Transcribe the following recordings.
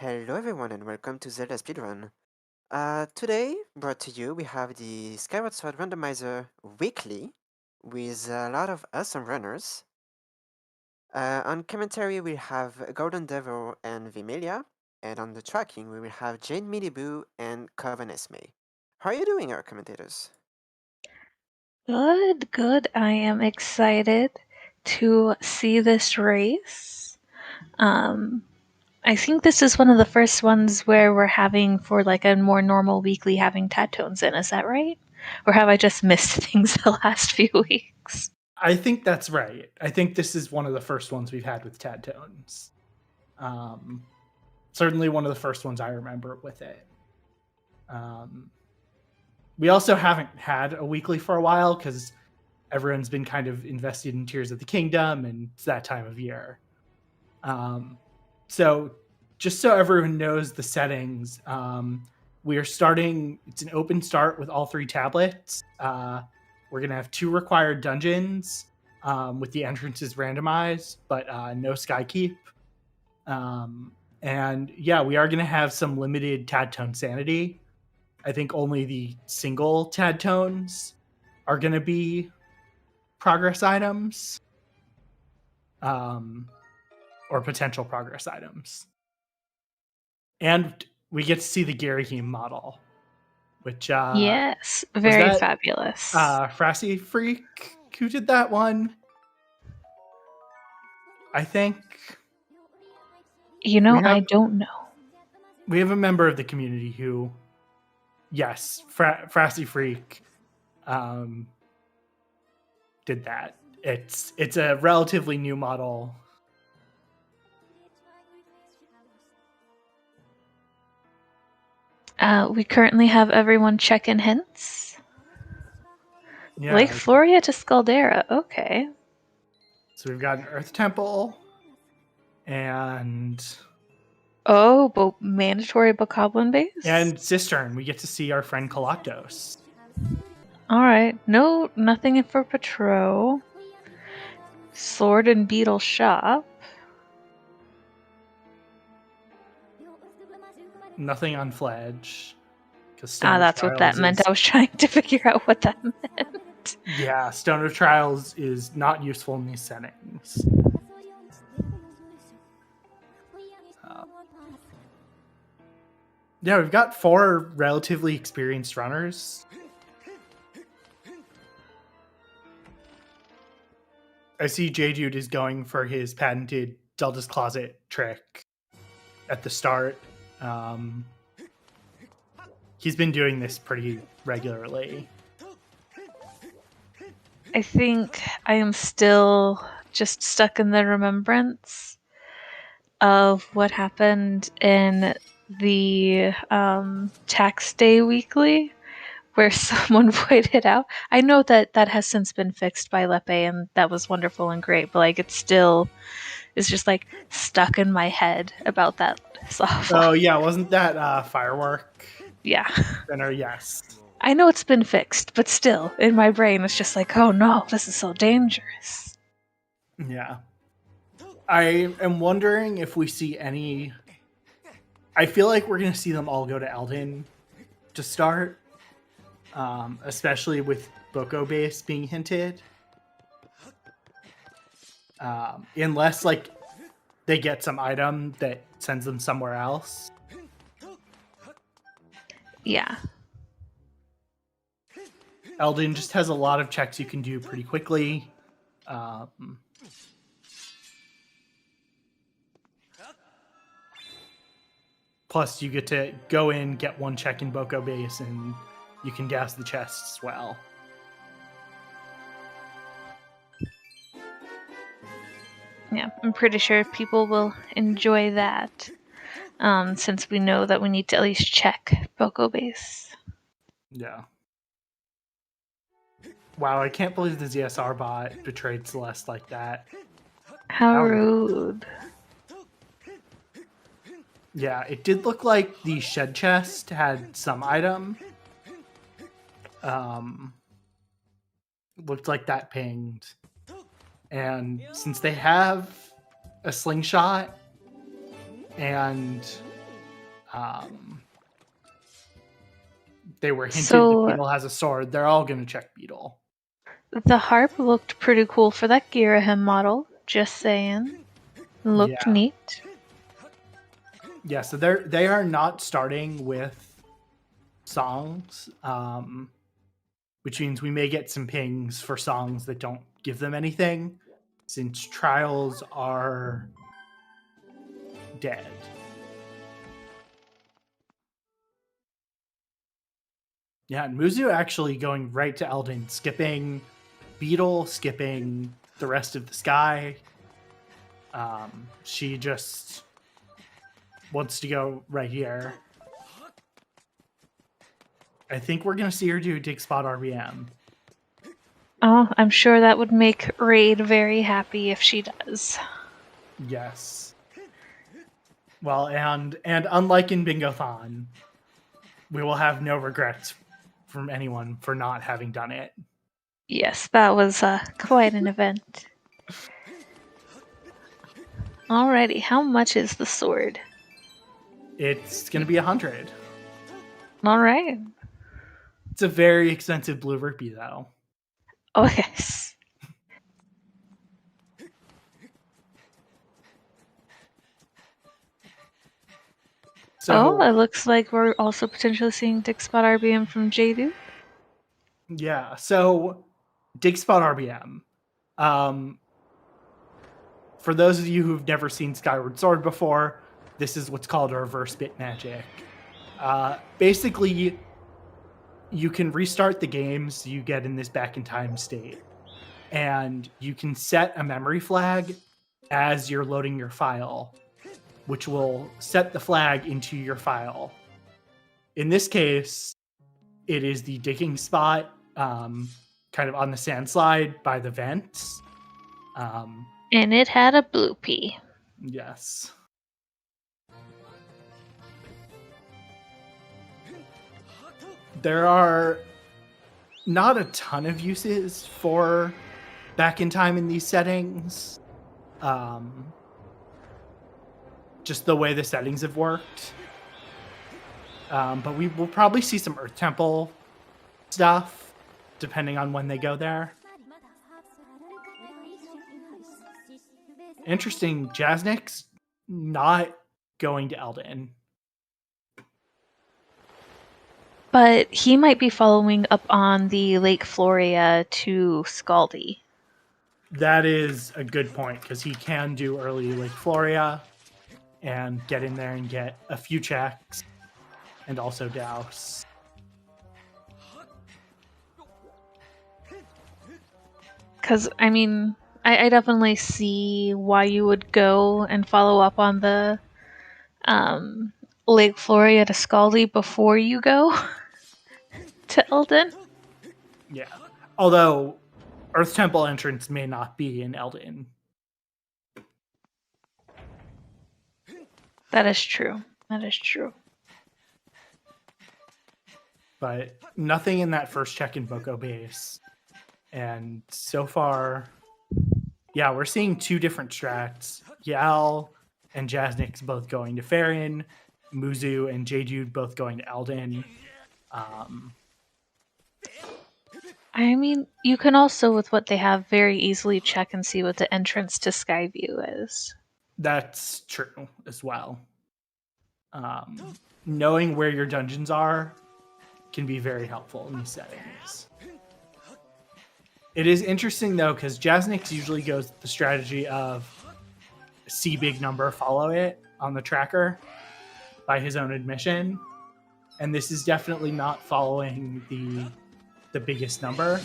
Hello everyone and welcome to Zelda Speedrun. Today, brought to you, we have the Skyward Sword Randomizer weekly with a lot of awesome runners. On commentary, we have Golden Devil and Vimelia, and on the tracking, we will have Jane Midiboo and Coven Esme. How are you doing, our commentators? Good, good. I am excited to see this race. I think this is one of the first ones where we're having, for like a more normal weekly, having tad tones in. Is that right? Or have I just missed things the last few weeks? I think that's right. I think this is one of the first ones we've had with tad tones. Certainly one of the first ones I remember with it. We also haven't had a weekly for a while because everyone's been kind of invested in Tears of the Kingdom, and it's that time of year. So just so everyone knows the settings, we are starting, it's an open start with all 3 tablets. We're going to have 2 required dungeons with the entrances randomized, but no Skykeep. And yeah, we are going to have some limited tad tone sanity. I think only the single tad tones are going to be progress items or potential progress items. And we get to see the Garihim model, which yes, very fabulous. Frassi Freak who did that one, I think. I don't know. We have a member of the community who, yes, Frassi Freak did that. It's a relatively new model. We currently have everyone check-in hints. Yeah, Lake Floria to Scaldera. Okay. So we've got an Earth Temple and mandatory Bokoblin base? And Cistern. We get to see our friend Galactos. Alright. No, nothing for Patro. Sword and Beetle Shop. Nothing on Fledge. That's what that meant. I was trying to figure out what that meant. Yeah, Stone of Trials is not useful in these settings. Yeah, we've got 4 relatively experienced runners. I see J-Dude is going for his patented Zelda's Closet trick at the start. He's been doing this pretty regularly. I think I am still just stuck in the remembrance of what happened in the tax day weekly, where someone pointed out. I know that has since been fixed by Lepe, and that was wonderful and great, but like it still is just like stuck in my head about that software. Oh yeah, wasn't that Firework? Yeah. Center, yes. I know it's been fixed, but still, in my brain, it's just like, oh no, this is so dangerous. Yeah. I am wondering if we see any... I feel like we're going to see them all go to Eldin to start, especially with Boko base being hinted. Unless, like, they get some item that sends them somewhere else. Yeah. Eldin just has a lot of checks you can do pretty quickly. Plus, you get to go in, get one check in Boko base, and you can gas the chests as well. Yeah, I'm pretty sure people will enjoy that, since we know that we need to at least check Boko base. Yeah. Wow, I can't believe the ZSR bot betrayed Celeste like that. How rude. Yeah, it did look like the shed chest had some item. Looked like that pinged. And since they have a slingshot and they were hinted that Beetle has a sword, they're all going to check Beetle. The harp looked pretty cool for that Girahim model, just saying. Looked neat. Yeah, so they are not starting with songs, which means we may get some pings for songs that don't give them anything, since trials are dead. Yeah, and Muzu actually going right to Eldin, skipping Beetle, skipping the rest of the sky. She just wants to go right here. I think we're going to see her do dig spot RBM. Oh, I'm sure that would make Raid very happy if she does. Yes. Well, and unlike in Bingo-thon, we will have no regrets from anyone for not having done it. Yes, that was quite an event. Alrighty, how much is the sword? It's going to be 100. Alright. It's a very expensive blue rupee, though. Oh, yes. So, it looks like we're also potentially seeing dig spot RBM from Jadu. Yeah, so dig spot RBM. For those of you who've never seen Skyward Sword before, this is what's called a reverse bit magic. Basically, you can restart the game so you get in this back in time state. And you can set a memory flag as you're loading your file, which will set the flag into your file. In this case, it is the digging spot kind of on the sand slide by the vents. And it had a bloopy. Yes. There are not a ton of uses for back in time in these settings. Just the way the settings have worked. But we will probably see some Earth Temple stuff, depending on when they go there. Interesting, Jasnik's not going to Eldin. But he might be following up on the Lake Floria to Scaldi. That is a good point, because he can do early Lake Floria and get in there and get a few checks and also douse. Because, I mean, I definitely see why you would go and follow up on the Lake Floria to Scaldi before you go to Eldin. Yeah. Although Earth Temple entrance may not be in Eldin. That is true. That is true. But nothing in that first check in Boko base. And so far, yeah, we're seeing two different strats. Yal and Jasnik's both going to Farron. Muzu and J-Dude both going to Eldin. I mean, you can also, with what they have, very easily check and see what the entrance to Skyview is. That's true as well. Knowing where your dungeons are can be very helpful in these settings. It is interesting, though, because Jasnik's usually goes the strategy of see big number, follow it on the tracker. by his own admission. And this is definitely not following the biggest number.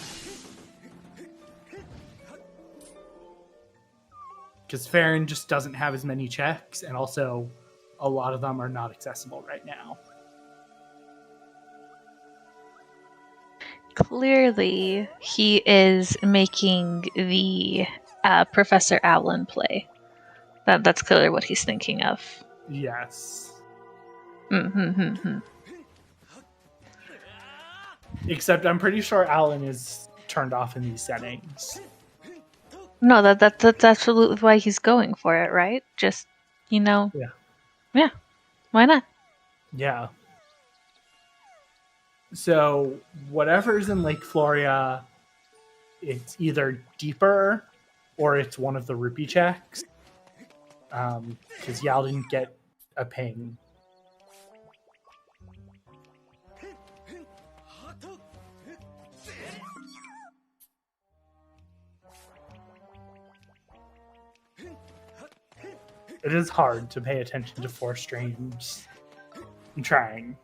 Because Farron just doesn't have as many checks, and also a lot of them are not accessible right now. Clearly, he is making the Professor Allen play. That's clearly what he's thinking of. Yes. Mm-hmm. Except I'm pretty sure Alan is turned off in these settings. No, that's absolutely why he's going for it, right? Just, Yeah. Why not? Yeah. So whatever's in Lake Floria, it's either deeper or it's one of the rupee checks. Because Yao didn't get a ping. It is hard to pay attention to 4 streams. I'm trying.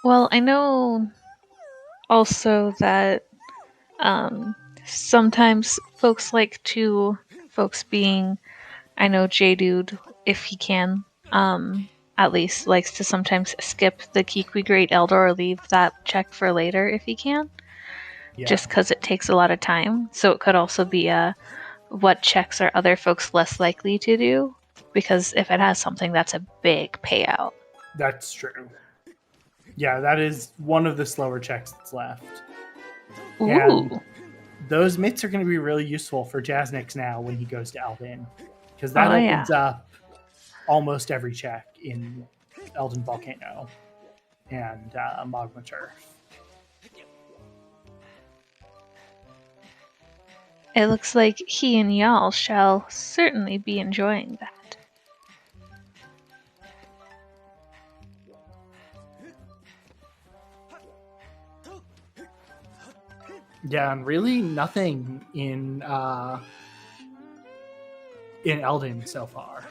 Well, I know also that sometimes folks being, I know J-Dude, if he can, at least likes to sometimes skip the Kikwi Great Elder or leave that check for later if he can. Yeah. Just because it takes a lot of time. So it could also be what checks are other folks less likely to do? Because if it has something, that's a big payout. That's true. Yeah, that is one of the slower checks that's left. Ooh. And those mitts are going to be really useful for Jasnix now when he goes to Elden. Because that opens up almost every check in Elden Volcano and Magma Turf. It looks like he and y'all shall certainly be enjoying that. Yeah, and really nothing in Elden so far.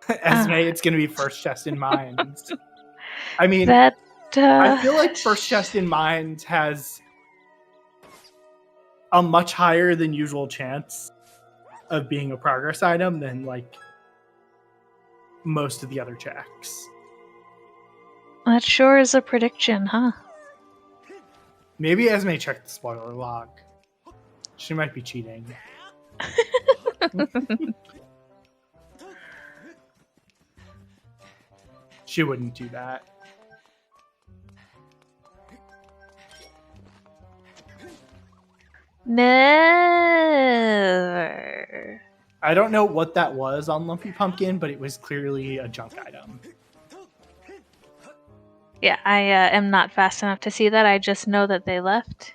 Esme, it's going to be first chest in Mines. I mean, I feel like first chest in Mines has a much higher than usual chance of being a progress item than like most of the other checks. That sure is a prediction, huh? Maybe Esme checked the spoiler log. She might be cheating. She wouldn't do that. Never. I don't know what that was on Lumpy Pumpkin, but it was clearly a junk item. Yeah, I am not fast enough to see that. I just know that they left.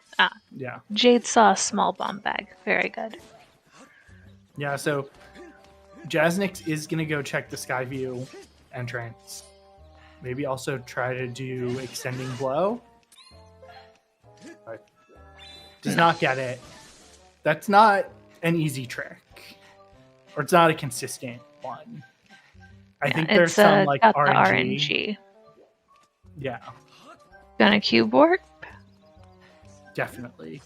Yeah. Jade saw a small bomb bag. Very good. Yeah, so Jasnix is going to go check the Skyview entrance. Maybe also try to do Extending Blow. But does not get it. That's not an easy trick. Or it's not a consistent one. I think there's some like got RNG. The RNG. Yeah. Gonna cube warp? Definitely.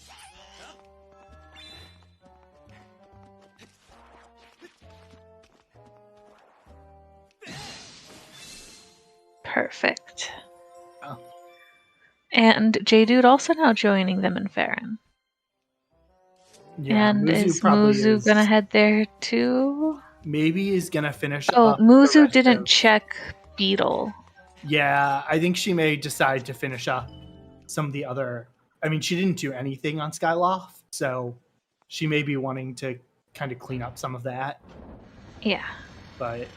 Perfect. Oh. And J-Dude also now joining them in Farron. Yeah, and Muzu is Muzu gonna head there too? Maybe is gonna finish. Oh, Muzu didn't check Beetle. Yeah, I think she may decide to finish up some of the other. I mean, she didn't do anything on Skyloft, so she may be wanting to kind of clean up some of that. Yeah. But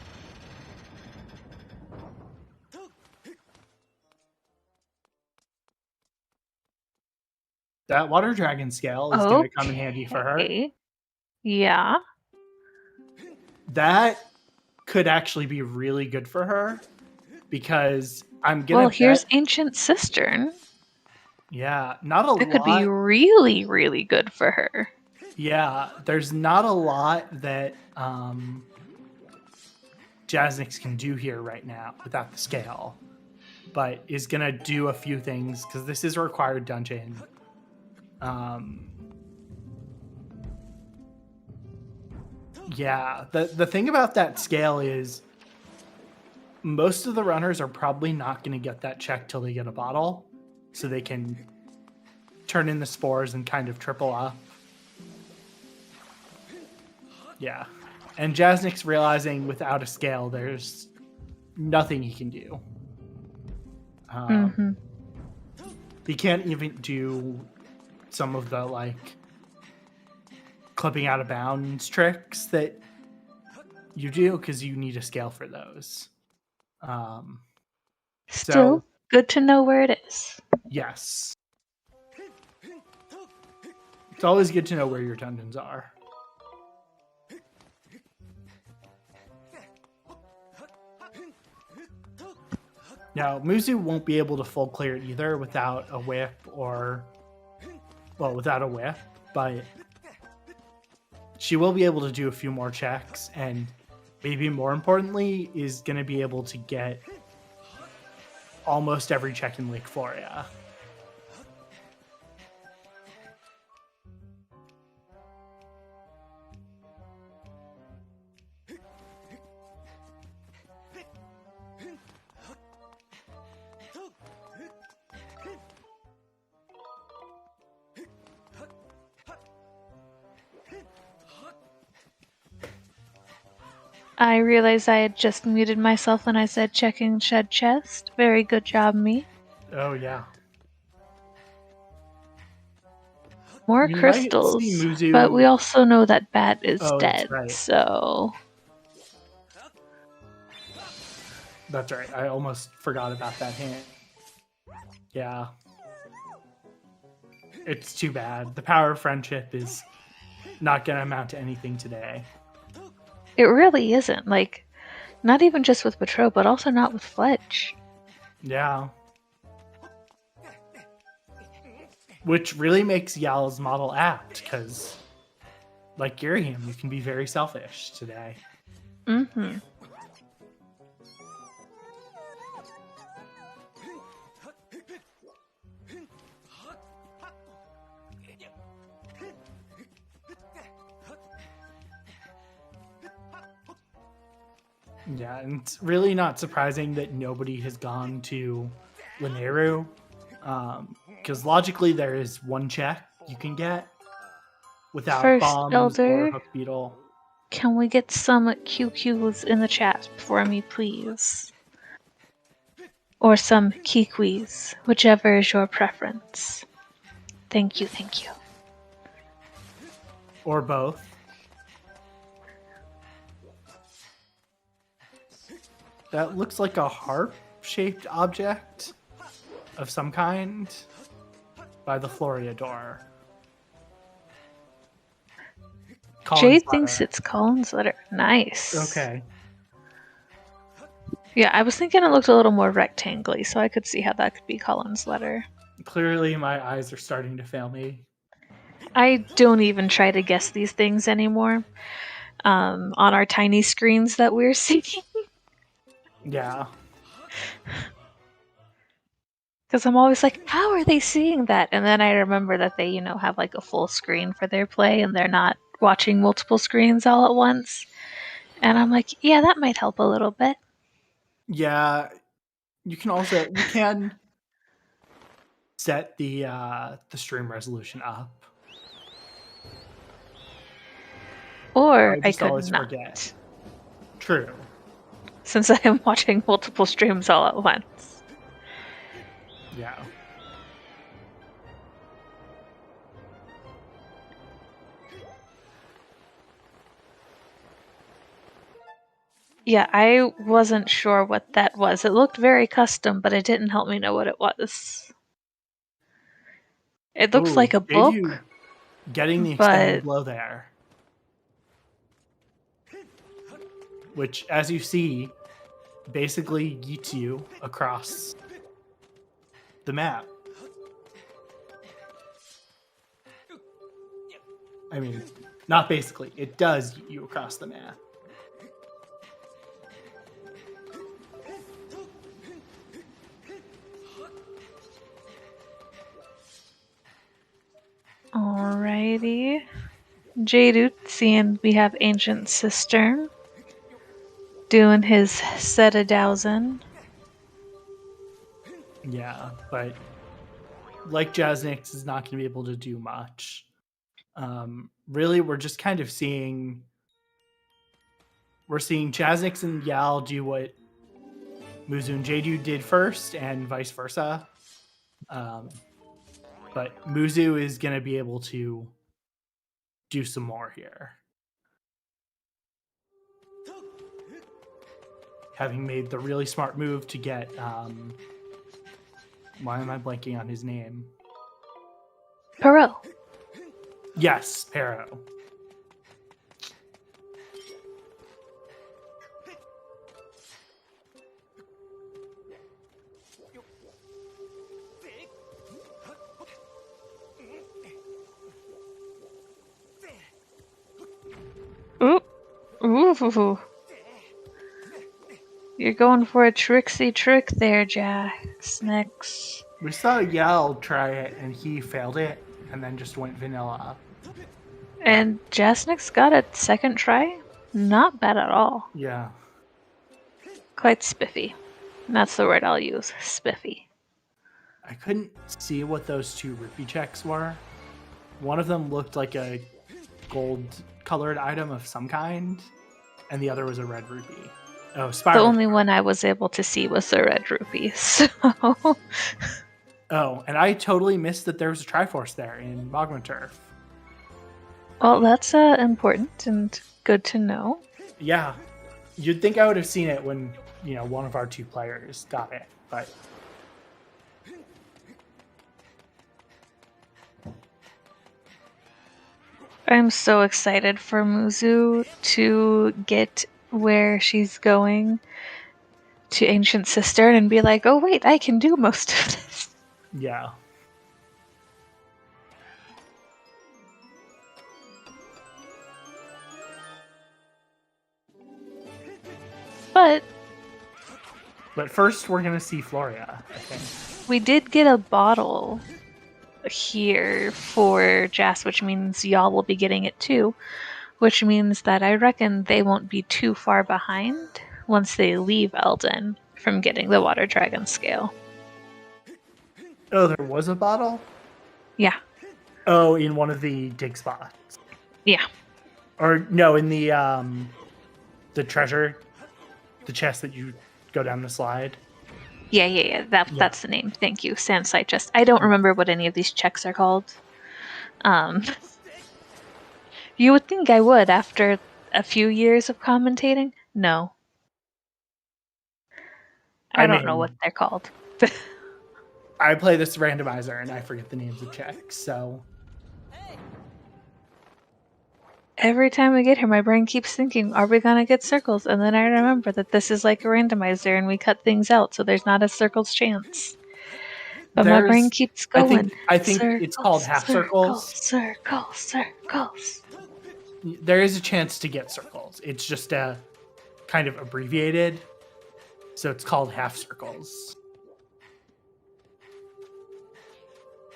that water dragon scale is going to come in handy for her. Yeah. That could actually be really good for her because I'm going to. Well, here's Ancient Cistern. Yeah, not a That could be lot. really, really good for her. Yeah, there's not a lot that Jasnix can do here right now without the scale, but is gonna do a few things because this is a required dungeon. Yeah, the thing about that scale is most of the runners are probably not going to get that check till they get a bottle, so they can turn in the spores and kind of triple up. Yeah, and Jasnik's realizing without a scale, there's nothing he can do. He can't even do some of the like clipping out of bounds tricks that you do because you need a scale for those. Still, good to know where it is. Yes. It's always good to know where your dungeons are. Now, Muzu won't be able to full clear it either without a whip without a whip, but she will be able to do a few more checks, and maybe more importantly, is going to be able to get almost every check in Lake Floria. I realized I had just muted myself when I said checking shed chest. Very good job, me. Oh, yeah. More You crystals, might see Muzu... but we also know that Bat is dead, that's right. so... That's right. I almost forgot about that hint. Yeah. It's too bad. The power of friendship is not going to amount to anything today. It really isn't. Like, not even just with Patro, but also not with Fletch. Yeah. Which really makes Yal's model apt, because, like Giriam, you can be very selfish today. Mm-hmm. Yeah, and it's really not surprising that nobody has gone to Lineru, because logically there is one check you can get without First, bombs Elder, or Hook Beetle. can we get some QQs in the chat for me, please? Or some Kikwis, whichever is your preference. Thank you, thank you. Or both. That looks like a harp-shaped object of some kind by the Floria door. Jade thinks it's Colin's letter. Nice. Okay. Yeah, I was thinking it looked a little more rectangly, so I could see how that could be Colin's letter. Clearly, my eyes are starting to fail me. I don't even try to guess these things anymore on our tiny screens that we're seeing. Yeah. Because I'm always like, how are they seeing that? And then I remember that they, have like a full screen for their play and they're not watching multiple screens all at once. And I'm like, yeah, that might help a little bit. Yeah. You can set the stream resolution up. Or I could always not. Forget. True. Since I am watching multiple streams all at once. Yeah. Yeah, I wasn't sure what that was. It looked very custom, but it didn't help me know what it was. It looks like a book. Getting the extended blow there. Which, as you see, basically yeets you across the map. I mean, not basically. It does yeet you across the map. Alrighty. Jadude, seeing we have Ancient Cistern doing his set a dousand. Yeah, but like Jaznix is not going to be able to do much. Really, we're just kind of seeing Jaznix and Yal do what Muzu and Jadude did first, and vice versa. But Muzu is going to be able to do some more here. Having made the really smart move to get... why am I blanking on his name? Perot. Yes, Pero. Ooh. You're going for a tricksy trick there, Jaznix. We saw Yell try it, and he failed it, and then just went vanilla. And Jaznix got it second try? Not bad at all. Yeah. Quite spiffy. That's the word I'll use. Spiffy. I couldn't see what those two rupee checks were. One of them looked like a gold-colored item of some kind, and the other was a red rupee. Oh, Spiral. The only one I was able to see was the red rupee, so... Oh, and I totally missed that there was a Triforce there in Magma Turf. Well, that's important and good to know. Yeah. You'd think I would have seen it when, one of our two players got it, but... I'm so excited for Muzu to get where she's going to Ancient Cistern and be like, oh wait, I can do most of this. Yeah. But first we're going to see Floria, I think. We did get a bottle here for Jas, which means y'all will be getting it too, which means that I reckon they won't be too far behind once they leave Eldin from getting the Water Dragon scale. Oh, there was a bottle? Yeah. Oh, in one of the dig spots. Yeah. Or no, in the treasure, the chest that you go down the slide. Yeah. That's the name. Thank you. Sandsite chest. I don't remember what any of these checks are called. You would think I would after a few years of commentating. No. I don't know what they're called. I play this randomizer and I forget the names of checks, so... Every time we get here, my brain keeps thinking, are we gonna get circles? And then I remember that this is like a randomizer and we cut things out, so there's not a circles chance. But my brain keeps going. I think it's called half circles. Circles. There is a chance to get circles. It's just kind of abbreviated, so it's called half circles.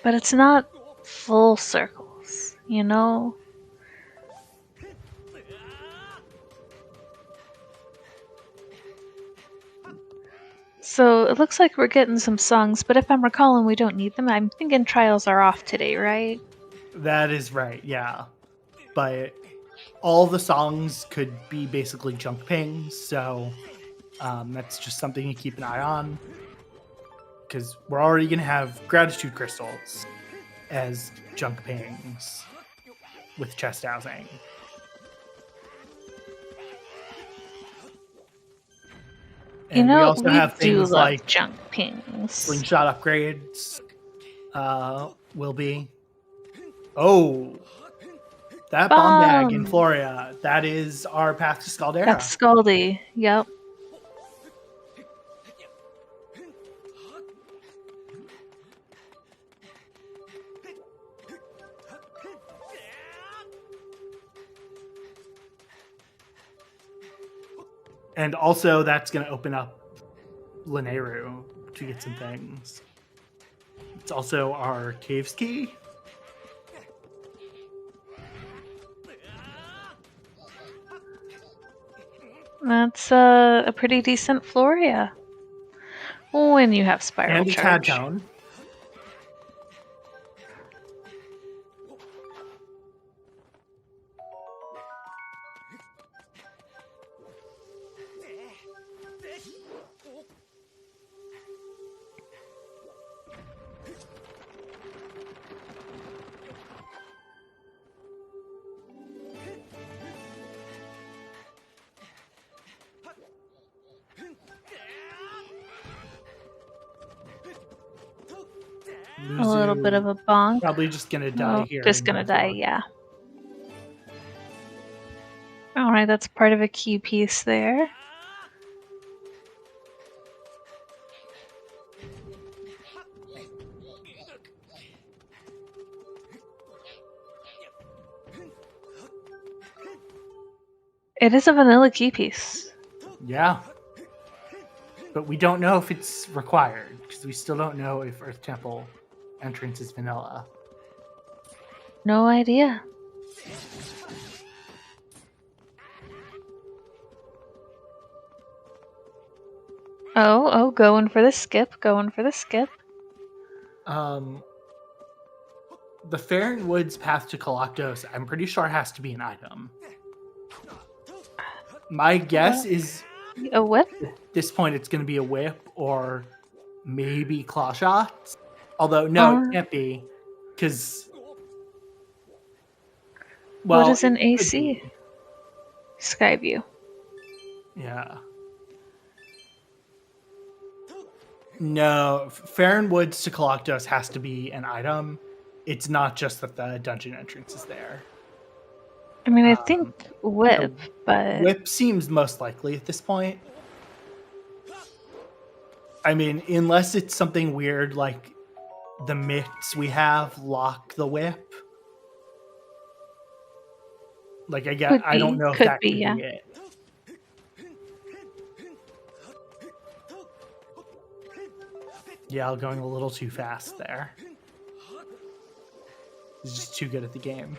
But it's not full circles, you know? So it looks like we're getting some songs, but if I'm recalling, we don't need them. I'm thinking trials are off today, right? That is right, yeah. But all the songs could be basically junk pings, so that's just something to keep an eye on. Because we're already going to have gratitude crystals as junk pings with chest housing. And we also have things like junk pings. Slingshot upgrades will be. Oh, that bomb bag in Floria, that is our path to Scaldera. That's Scaldy, yep. And also, that's going to open up Lineru to get some things. It's also our caves key. That's a pretty decent Floria. When you have Spiral And a Charge. Tadtone. A little bit of a bonk. Probably just gonna die here. Just gonna die, yeah. Alright, that's part of a key piece there. It is a vanilla key piece. Yeah. But we don't know if it's required, because we still don't know if Earth Temple entrance is vanilla. No idea. Oh, going for the skip, The Farron Woods path to Coloctos, I'm pretty sure has to be an item. My guess is a whip? at this point it's going to be a whip or maybe claw shots. Although, no, it can't be, because... Well, what is an AC? Skyview. Yeah. No, Farron Woods to Coloctos has to be an item. It's not just that the dungeon entrance is there. I mean, I think whip, but... Whip seems most likely at this point. I mean, unless it's something weird like the mitts we have lock the whip. Like, I don't know if that could be it. Yeah, I'm going a little too fast there. He's just too good at the game.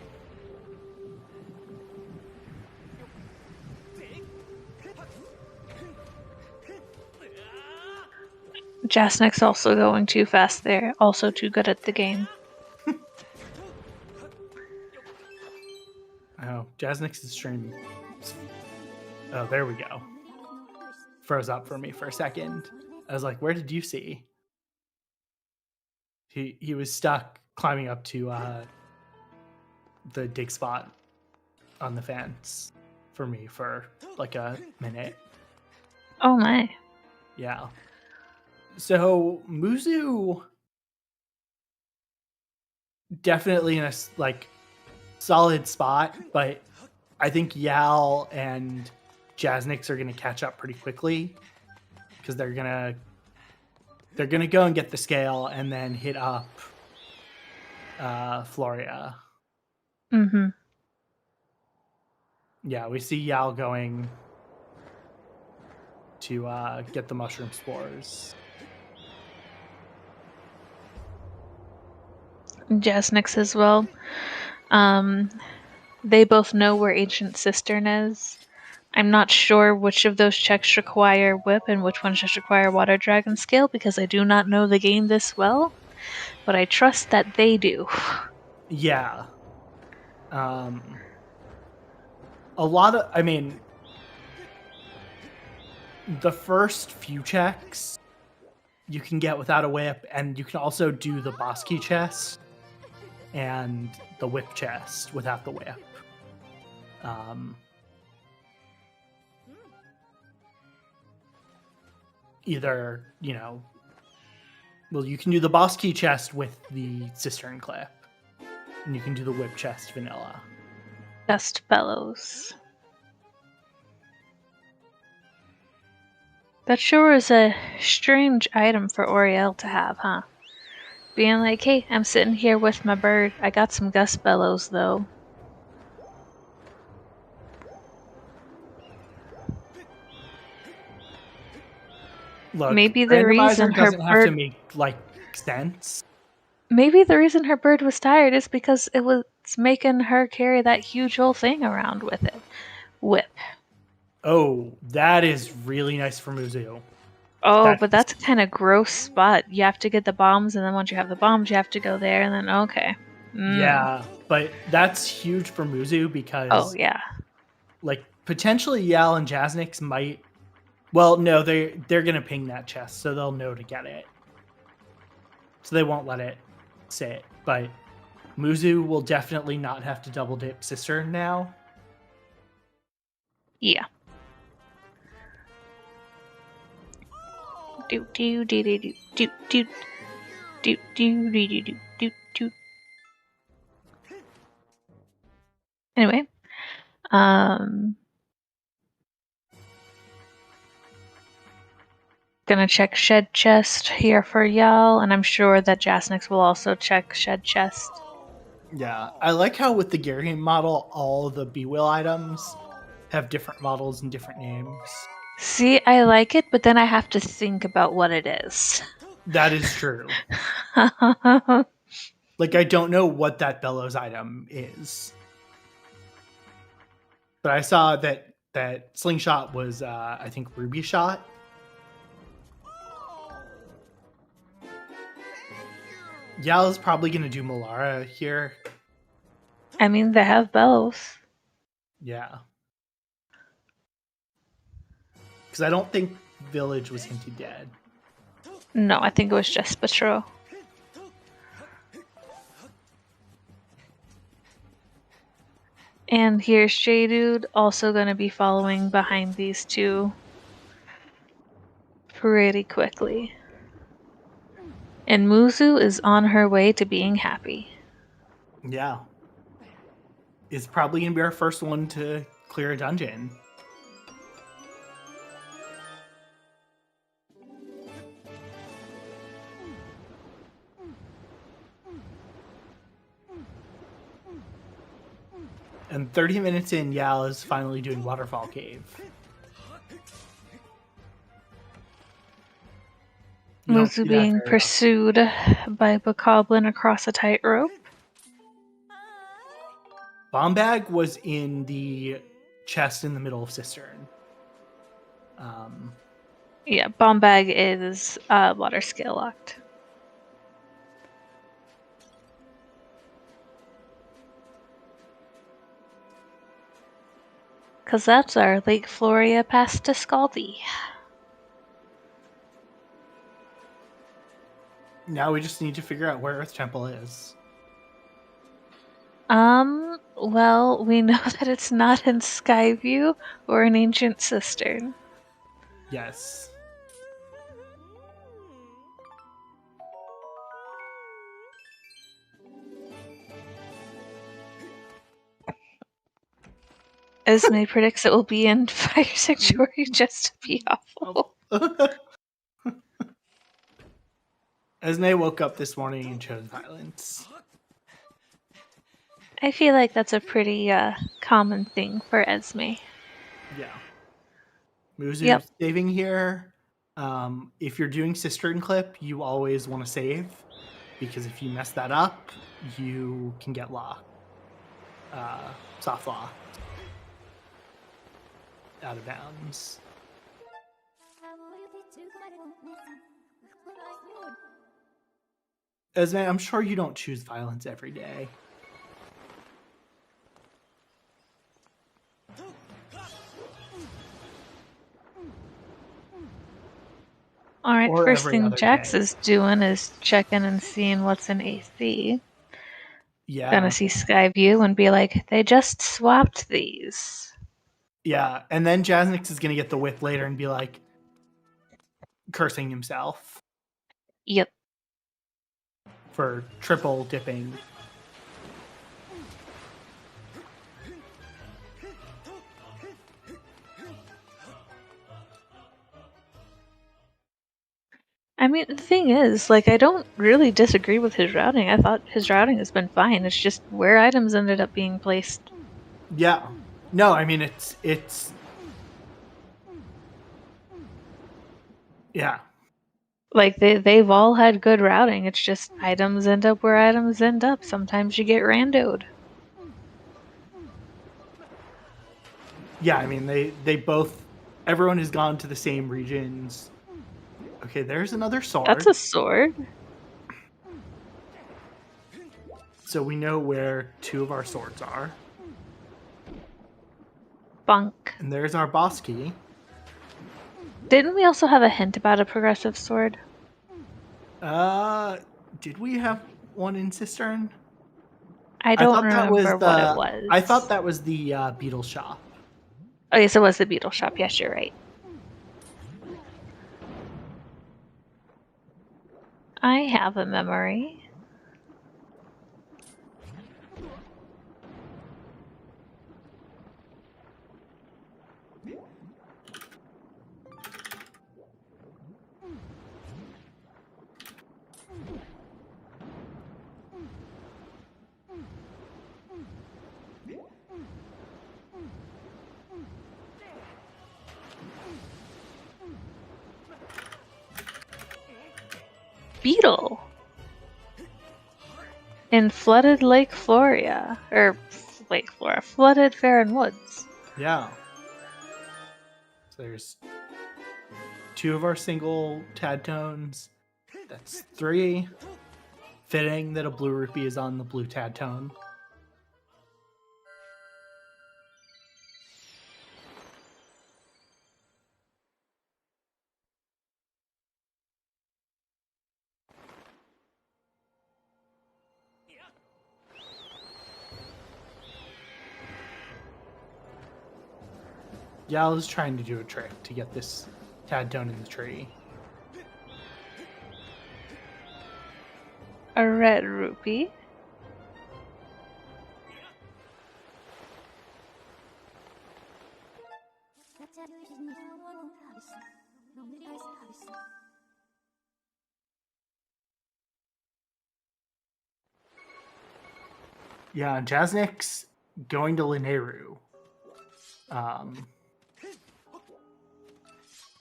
Jasnik's also going too fast there. Also too good at the game. Oh, Jasnik's stream. Oh, there we go. Froze up for me for a second. I was like, where did you see? He was stuck climbing up to the dig spot on the fence for me for like a minute. Oh my. Yeah. So Muzu definitely in a like solid spot, but I think Yal and Jasnix are going to catch up pretty quickly because they're gonna go and get the scale and then hit up Floria. Mm-hmm. Yeah, we see Yal going to get the mushroom spores. Jasnix as well. They both know where Ancient Cistern is. I'm not sure which of those checks require whip and which ones just require water dragon scale because I do not know the game this well, but I trust that they do. Yeah. A lot of, I mean, the first few checks you can get without a whip, and you can also do the boss key chest and the whip chest without the whip. Either, well, you can do the boss key chest with the cistern clip, and you can do the whip chest vanilla. Just bellows. That sure is a strange item for Oriel to have, huh? Being like, hey, I'm sitting here with my bird. I got some gust bellows, though. Look, Maybe the reason randomizer her doesn't have to bird make like sense. maybe the reason her bird was tired is because it was making her carry that huge old thing around with it. Whip. Oh, that is really nice for Muzu. Oh, but that's a kind of gross spot. You have to get the bombs, and then once you have the bombs, you have to go there, and then okay. Yeah, but that's huge for Muzu because Oh yeah. like potentially Yal and Jasnix might. Well, no, they're gonna ping that chest, so they'll know to get it. So they won't let it sit. But Muzu will definitely not have to double dip Cistern now. Yeah. Do do do do do do do do do do do do do. Anyway, gonna check shed chest here for y'all, and I'm sure that Jasnix will also check shed chest. Yeah, I like how with the gear game model, all the B-Will items have different models and different names. See, I like it, but then I have to think about what it is. That is true. Like, I don't know what that bellows item is. But I saw that slingshot was, I think, Ruby Shot. Yal is probably going to do Malara here. I mean, they have bellows. Yeah. Because I don't think Village was hinted dead. No, I think it was just Patrol. And here's J-Dude, also going to be following behind these two pretty quickly. And Muzu is on her way to being happy. Yeah. Is probably going to be our first one to clear a dungeon. And 30 minutes in, Yal is finally doing Waterfall Cave. Muzu being pursued by a bokoblin across a tightrope. Bomb Bag was in the chest in the middle of Cistern. Yeah, Bomb Bag is water scale locked. Because that's our Lake Floria past to Scaldy. Now we just need to figure out where Earth Temple is. Well, we know that it's not in Skyview or an ancient cistern. Yes. Esme predicts it will be in Fire Sanctuary just to be awful. Esme woke up this morning and chose violence. I feel like that's a pretty common thing for Esme. Yeah. Muzu saving here. If you're doing Cistern Clip, you always want to save. Because if you mess that up, you can get locked. Soft lock. Out of bounds. Esme, I'm sure you don't choose violence every day. Alright, first thing Jax is doing is checking and seeing what's in AC. Yeah. Gonna see Skyview and be like, they just swapped these. Yeah, and then Jasnix is gonna get the whip later and be like cursing himself. Yep. For triple dipping. I mean, the thing is, like, I don't really disagree with his routing. I thought his routing has been fine. It's just where items ended up being placed. Yeah. No, I mean, it's Yeah. Like, they've all had good routing. It's just items end up where items end up. Sometimes you get randoed. Yeah, I mean, they both... Everyone has gone to the same regions. Okay, there's another sword. That's a sword. So we know where 2 of our swords are. Bunk. And there's our boss key. Didn't we also have a hint about a progressive sword? Did we have one in Cistern? I don't remember what it was. I thought that was the beetle shop. Oh, yes, it was the beetle shop. Yes, you're right. I have a memory. Beetle in flooded Lake Floria, or Lake Flora, flooded Farron Woods. Yeah. So there's 2 of our single tad tones. That's 3. Fitting that a blue rupee is on the blue tad tone. Yal is trying to do a trick to get this tad tone in the tree. A red rupee. Yeah, Jasnik's going to Lineru.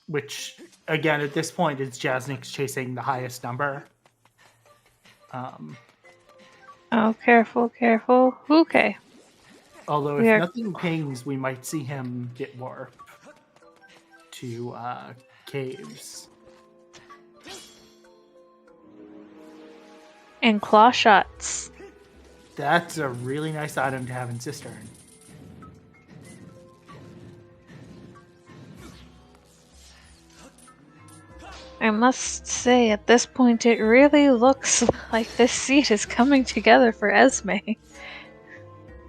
Which, again, at this point, it's Jasnik's chasing the highest number. Oh, careful, careful. Okay. Although if nothing pings, we might see him get warp to caves. And claw shots. That's a really nice item to have in Cistern. I must say, at this point, it really looks like this seat is coming together for Esme.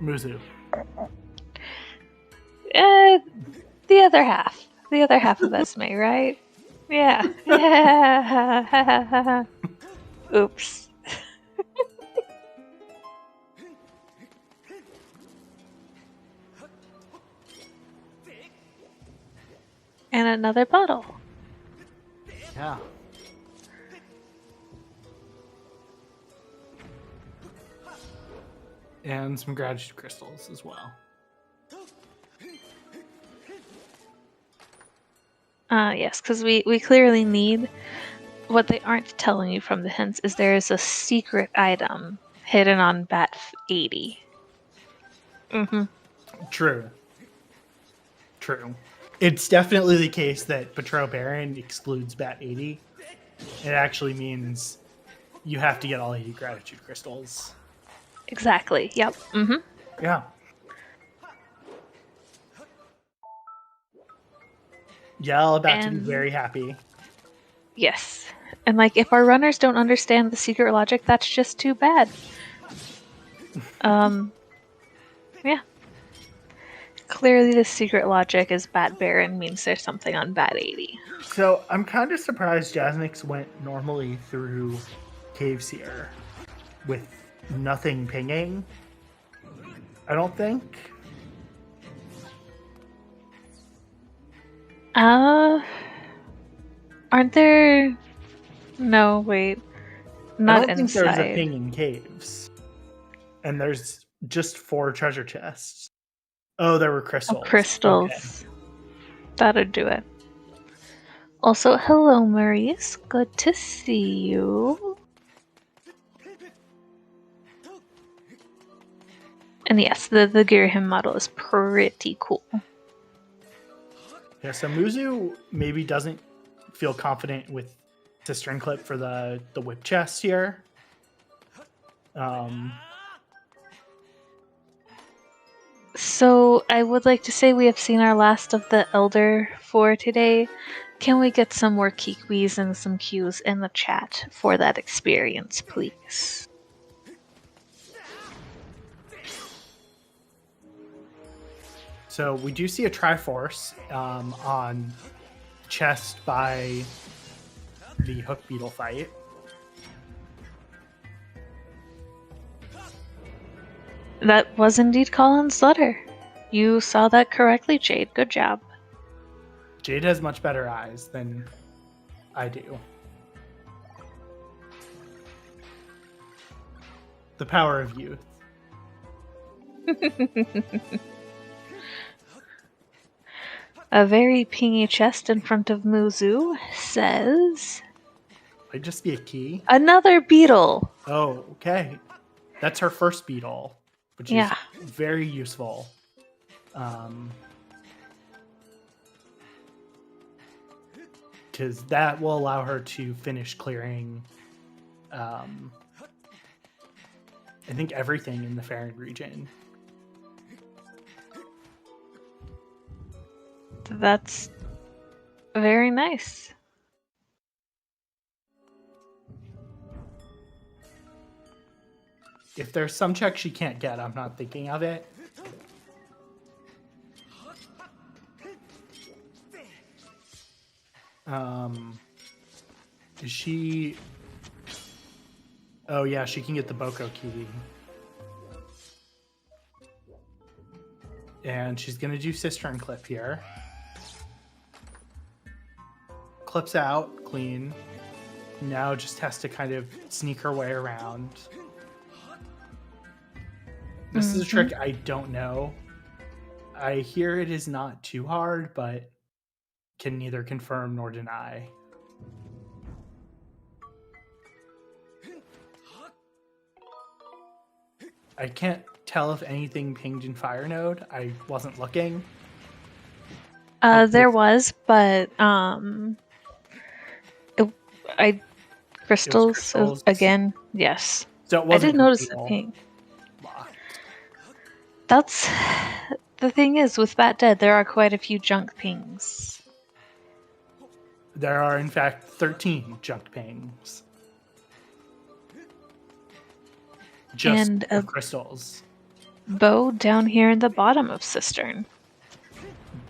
Muzu. The other half. The other half of Esme, right? Yeah. Yeah. Oops. And another bottle. Yeah. And some gratitude crystals as well. Yes, because we clearly need... What they aren't telling you from the hints is there is a secret item hidden on bat 80. Mm-hmm. True. It's definitely the case that Patro Baron excludes bat 80. It actually means you have to get all 80 gratitude crystals. Exactly. Yep. Mm-hmm. Yeah. Yell about to be very happy. Yes. And like, if our runners don't understand the secret logic, that's just too bad. Yeah. Clearly the secret logic is Bat Baron means there's something on Bat 80. So I'm kind of surprised Jasmix went normally through Cave Seer with nothing pinging. I don't think. Aren't there... No, wait. Not I don't inside. think there's a ping in caves. And there's just 4 treasure chests. Oh, there were crystals. Oh, crystals. Okay. That'd do it. Also, hello, Maurice. Good to see you. And yes, the Girahim model is pretty cool. Yeah, so Muzu maybe doesn't feel confident with Cistern Clip for the whip chest here. So I would like to say we have seen our last of the Elder for today. Can we get some more kikwis and some cues in the chat for that experience, please? So we do see a Triforce on chest by the Hook Beetle fight. That was indeed Colin's letter. You saw that correctly, Jade. Good job. Jade has much better eyes than I do. The power of youth. A very pingy chest in front of Muzu says... Might just be a key. Another beetle! Oh, okay. That's her first beetle, which is very useful. Because that will allow her to finish clearing, I think, everything in the Farron region. That's very nice. If there's some check she can't get, I'm not thinking of it. Is she... Oh yeah, she can get the Boko key. And she's gonna do Cistern Clip here. Clips out, clean. Now just has to kind of sneak her way around. This is a trick I don't know. I hear it is not too hard, but can neither confirm nor deny. I can't tell if anything pinged in Fire Node. I wasn't looking. There was, but crystals again. Yes, so it I wasn't did notice the ping. That's the thing is with Bat Dead, there are quite a few junk pings. There are in fact 13 junk pings. Just and a crystals. bow down here in the bottom of Cistern.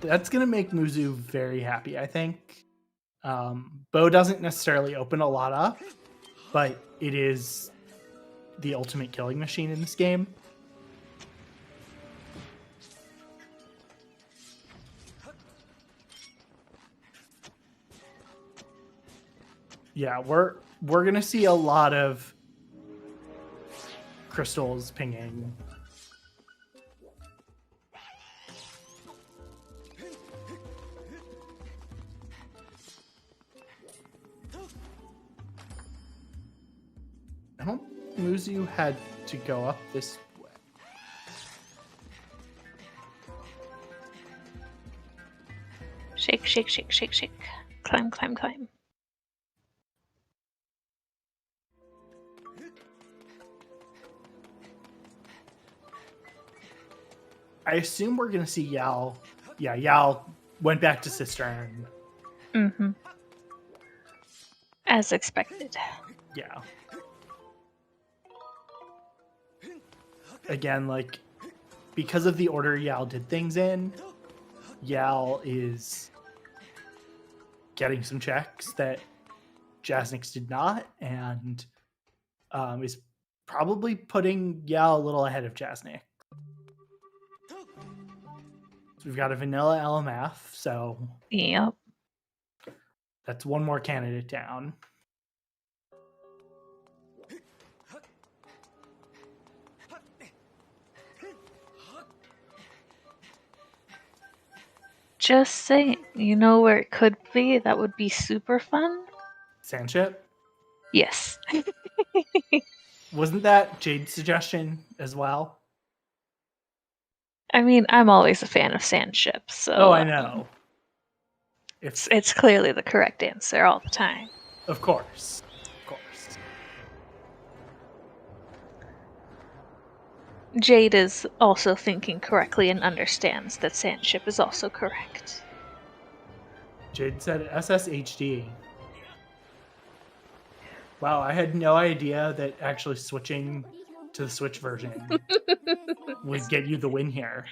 That's gonna make Muzu very happy, I think. Bow doesn't necessarily open a lot up, but it is the ultimate killing machine in this game. Yeah, we're gonna see a lot of crystals pinging. I don't think Muzu had to go up this way. Shake, shake, shake, shake, shake. Climb, climb, climb. I assume we're gonna see Yao. Yeah, Yao went back to Cistern. Mm-hmm. As expected. Yeah. Again, like, because of the order Yao did things in, Yao is getting some checks that Jasnix did not, and is probably putting Yao a little ahead of Jasnix. So we've got a vanilla LMF, so Yep. that's one more candidate down. Just saying. You know where it could be? That would be super fun. Sandship? Yes. Wasn't that Jade's suggestion as well? I mean, I'm always a fan of sand ships, so Oh, I know. it's clearly the correct answer all the time. Of course. Of course. Jade is also thinking correctly and understands that sand ship is also correct. Jade said SSHD. Wow, I had no idea that actually switching to the Switch version would get you the win here.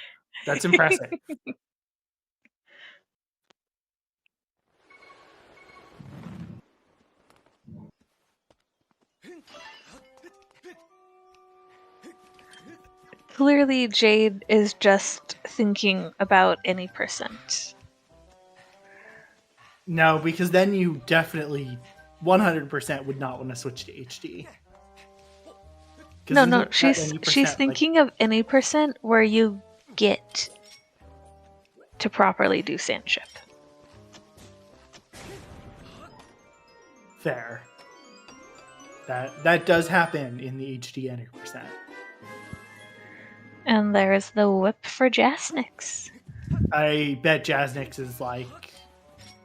That's impressive. Clearly, Jade is just thinking about any percent. No, because then you definitely 100% would not want to switch to HD. No, she's thinking of any percent where you get to properly do sand ship. Fair. That does happen in the HD 100%. And there's the whip for Jasnix. I bet Jasnix is like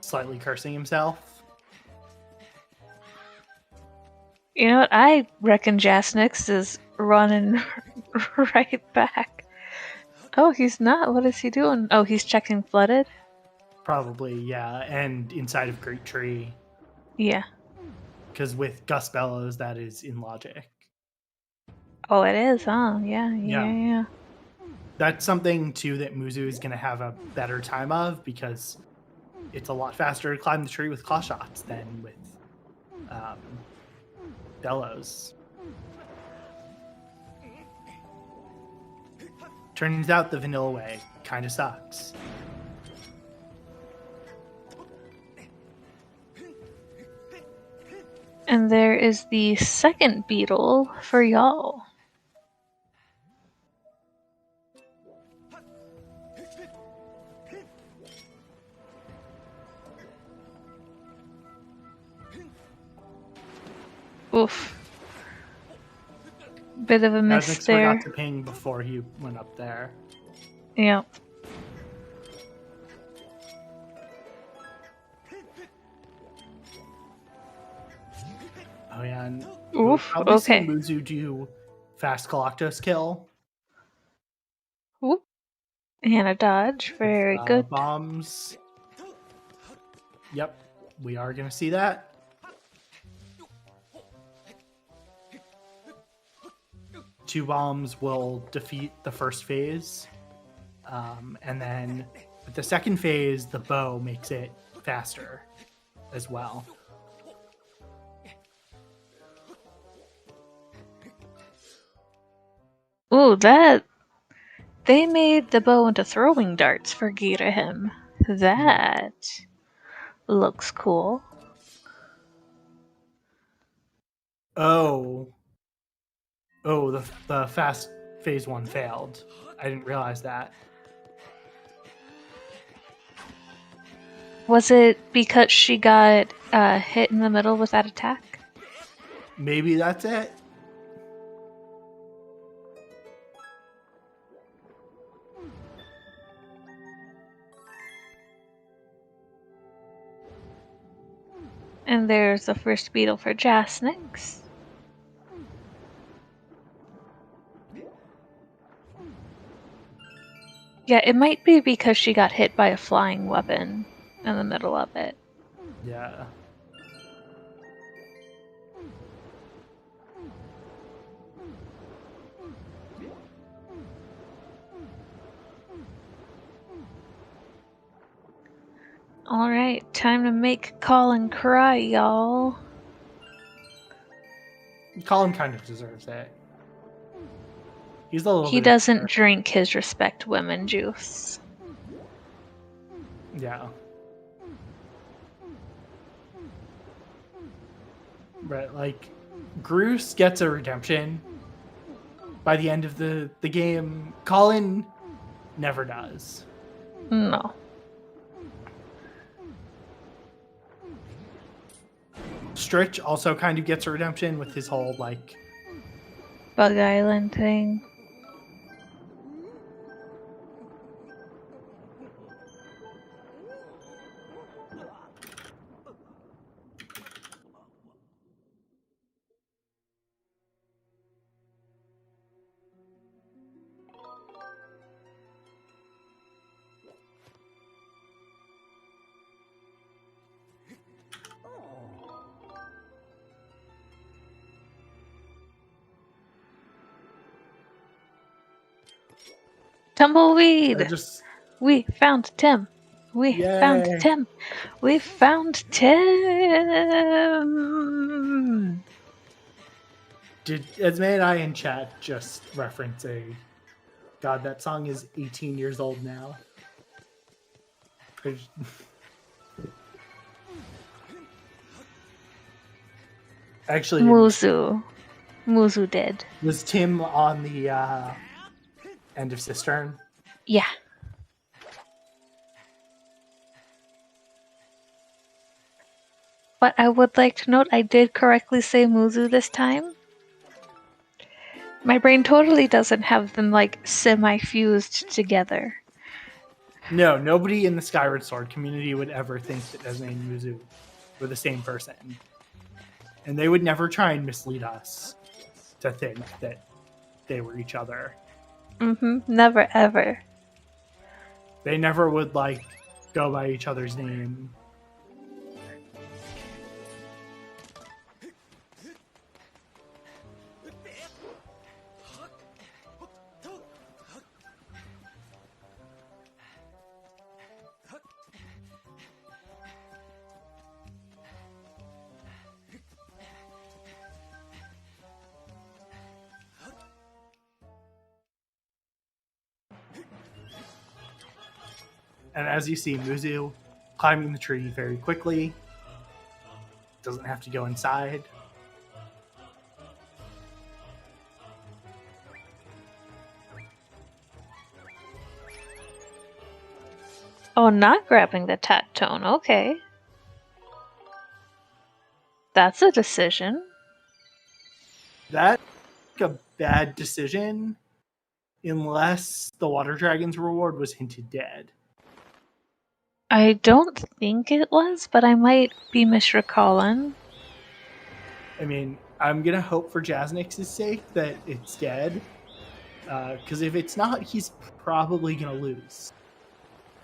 slightly cursing himself. You know what? I reckon Jasnix is running right back. Oh, he's not. What is he doing? Oh, he's checking flooded? Probably, yeah. And inside of Great Tree. Yeah. Because with Gus Bellows, that is in logic. Oh, it is, huh? Yeah. That's something, too, that Muzu is going to have a better time of, because it's a lot faster to climb the tree with claw shots than with Bellows. Turns out the vanilla way kind of sucks. And there is the second beetle for y'all. Oof. Bit of a miss there. Forgot to ping before he went up there. Yeah. Oh yeah, and oof. we'll Okay. see Muzu do fast Galactus kill. Oop. And a dodge. Very good. Bombs. Yep, we are gonna see that. Two bombs will defeat the first phase. And then with the second phase, the bow makes it faster as well. Ooh, that... They made the bow into throwing darts for Girahim. That looks cool. Oh, the fast phase 1 failed. I didn't realize that. Was it because she got hit in the middle with that attack? Maybe that's it. And there's the first beetle for Jasnix. Yeah, it might be because she got hit by a flying weapon in the middle of it. Yeah. Alright, time to make Colin cry, y'all. Colin kind of deserves it. He's a little He bit doesn't drink his respect women juice. Yeah. Right, like, Groose gets a redemption by the end of the game. Colin never does. No. Stritch also kind of gets a redemption with his whole, like... Bug Island thing. Tumbleweed! We found Tim. We found Tim. We found Tim. Did Esme and I in chat just reference a... God, that song is 18 years old now. Actually, Muzu did. Was Tim on the end of Cistern? Yeah. But I would like to note I did correctly say Muzu this time. My brain totally doesn't have them like semi-fused together. No, nobody in the Skyward Sword community would ever think that Esme and Muzu were the same person. And they would never try and mislead us to think that they were each other. Never ever. They never would, like, go by each other's name. And as you see, Muzu climbing the tree very quickly. Doesn't have to go inside. Oh, not grabbing the tat tone. Okay. That's a decision. That's a bad decision unless the Water Dragon's reward was hinted dead. I don't think it was, but I might be misrecalling. I mean, I'm going to hope for Jasnix's sake that it's dead. Because if it's not, he's probably going to lose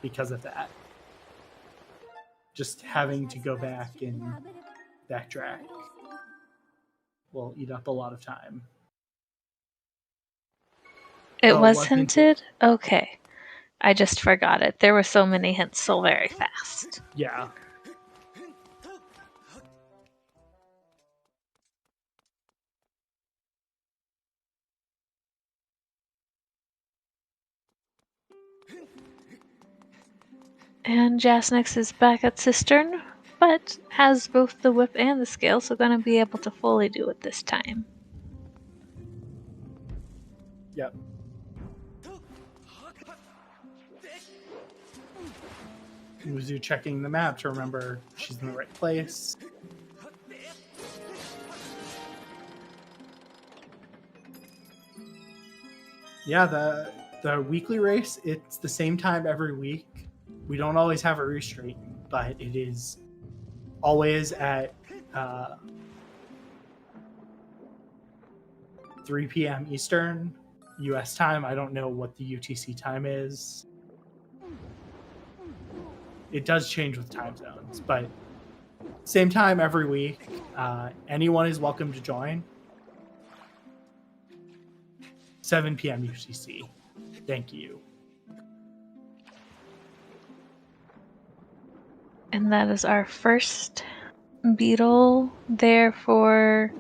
because of that. Just having to go back and backtrack will eat up a lot of time. It was hinted? Okay. I just forgot it. There were so many hints so very fast. Yeah. And Jasnix is back at Cistern, but has both the whip and the scale, so gonna be able to fully do it this time. Yep. Muzu checking the map to remember she's in the right place. Yeah, the weekly race, it's the same time every week. We don't always have a restraint, but it is always at 3 p.m. Eastern, US time. I don't know what the UTC time is. It does change with time zones, but same time every week. Anyone is welcome to join. 7 p.m. UTC. Thank you. And that is our first beetle there for...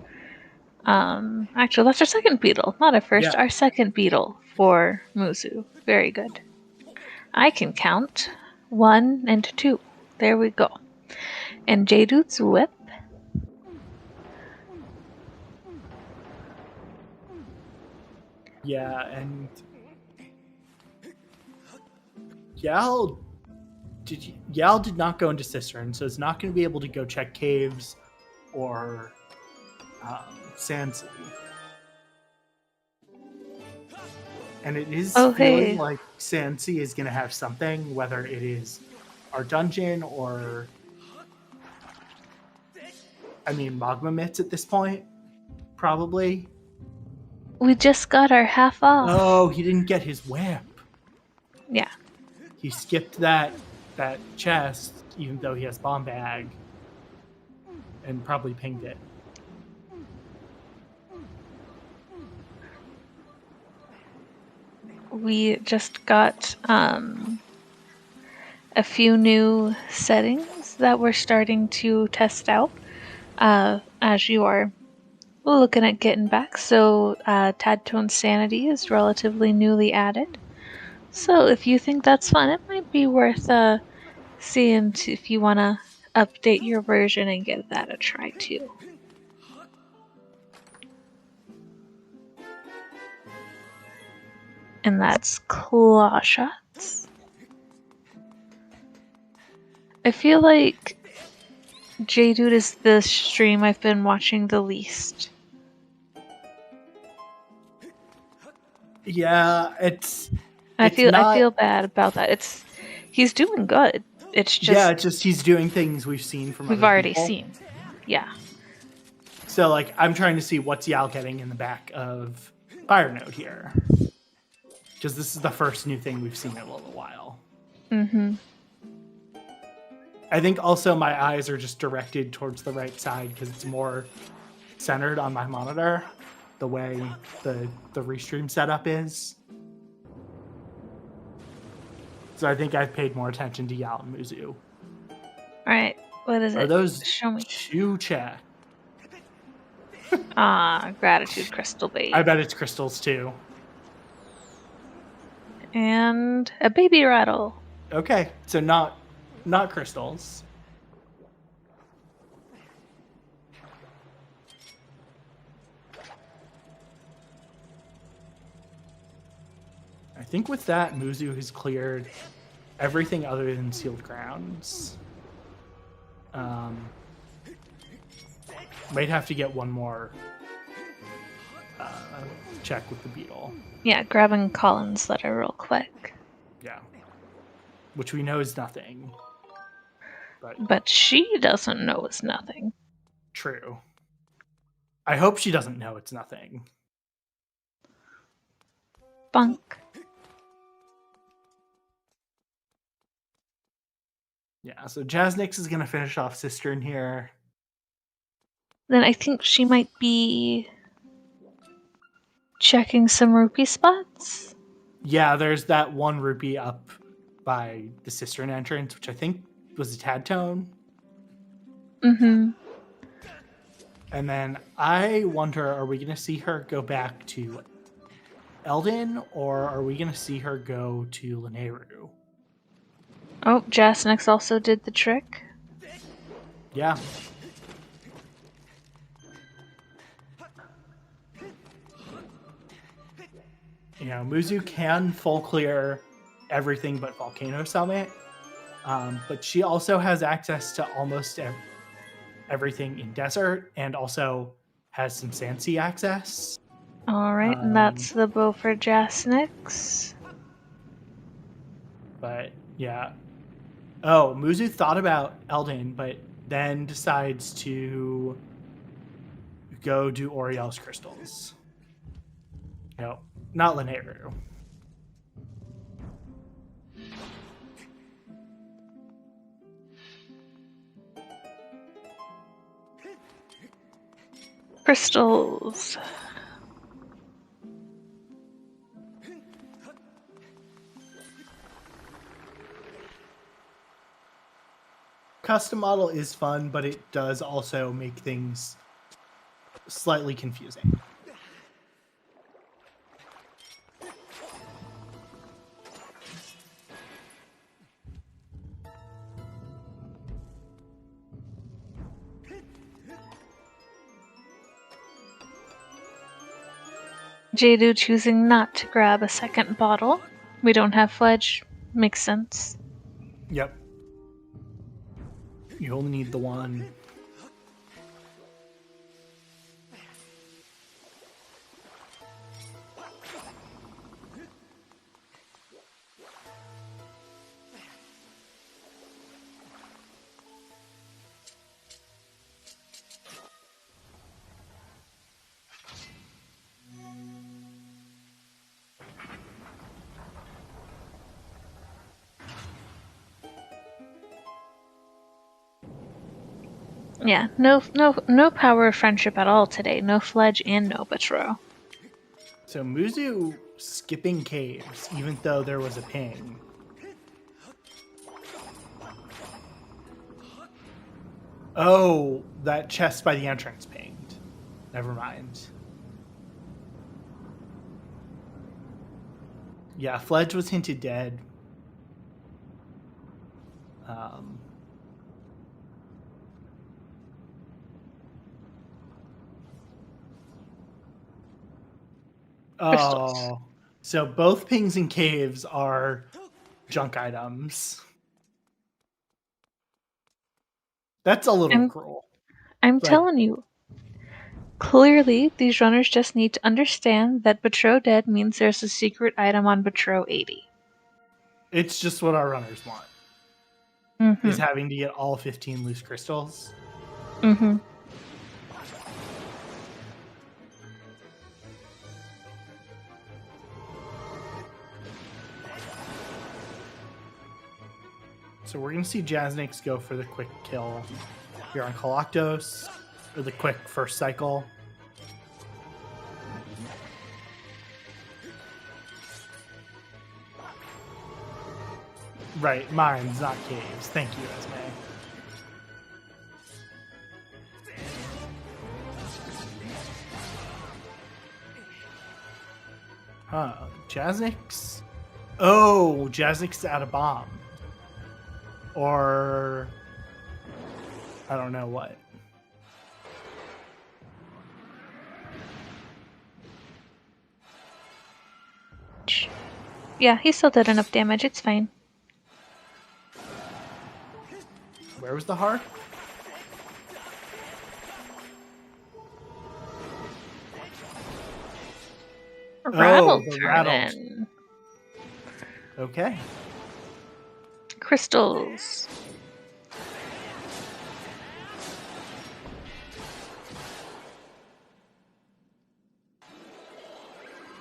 actually, that's our second beetle. Not our first, our second beetle for Muzu. Very good. I can count 1 and 2. There we go. And Jadude's whip. Yeah, and Yal did not go into Cistern, so it's not going to be able to go check caves or Sansi. And it is feeling like Sansi is going to have something, whether it is our dungeon or, I mean, Magma Mitts at this point, probably. We just got our half off. Oh, he didn't get his whip. Yeah. He skipped that chest, even though he has bomb bag, and probably pinged it. We just got a few new settings that we're starting to test out as you are looking at getting back. So Tadtone Sanity is relatively newly added. So if you think that's fun, it might be worth seeing if you want to update your version and give that a try too. And that's claw shots. I feel like J-Dude is the stream I've been watching the least. Yeah, I feel bad about that. He's doing good. It's just he's doing things we've seen from we've other already people. seen. Yeah. So like I'm trying to see what's Yal getting in the back of Fire Node here. Because this is the first new thing we've seen in a little while. Mm-hmm. I think also my eyes are just directed towards the right side because it's more centered on my monitor, the way the restream setup is. So I think I've paid more attention to Yal and Muzu. Alright, what is it? Are those Show me. 2 check? Gratitude crystal bait. I bet it's crystals too. And a baby rattle. Okay, so not crystals. I think with that, Muzu has cleared everything other than sealed grounds. Might have to get one more check with the beetle. Yeah, grabbing Colin's letter real quick. Yeah. Which we know is nothing. But she doesn't know it's nothing. True. I hope she doesn't know it's nothing. Bunk. Yeah, so Jaznix is going to finish off Cistern here. Then I think she might be checking some rupee spots. Yeah, there's that 1 rupee up by the Cistern entrance, which I think was a Tadtone. Mm-hmm. And then I wonder, are we going to see her go back to Eldin, or are we going to see her go to Lanayru? Oh, Jasnix also did the trick. Yeah. You know, Muzu can full clear everything but Volcano Summit, but she also has access to almost everything in Desert, and also has some Sansi access. Alright, and that's the bow for Jasnix. But, yeah. Oh, Muzu thought about Eldin, but then decides to go do Oriel's crystals. No, not Lanayru. Crystals. Custom model is fun, but it does also make things slightly confusing. Jadu choosing not to grab a second bottle. We don't have Fledge. Makes sense. Yep. You only need the one. Yeah, no power of friendship at all today. No Fledge and no Betrow. So Muzu skipping caves, even though there was a ping. Oh, that chest by the entrance pinged. Never mind. Yeah, Fledge was hinted dead. Crystals. Oh, so both pings and caves are junk items. That's a little cruel. I'm But telling you. Clearly, these runners just need to understand that Betrow Dead means there's a secret item on Betrow 80. it's just what our runners want. Mm-hmm. Is having to get all 15 loose crystals. Mm-hmm. So we're going to see Jaznix go for the quick kill here on Koloktos, or the quick first cycle. Right, mines, not caves. Thank you, Esme. Jaznix? Oh, Jaznix is out of bomb. Or I don't know what. Yeah, he still did enough damage. It's fine. Where was the heart? Rattle the turn rattle. in. Okay. Crystals.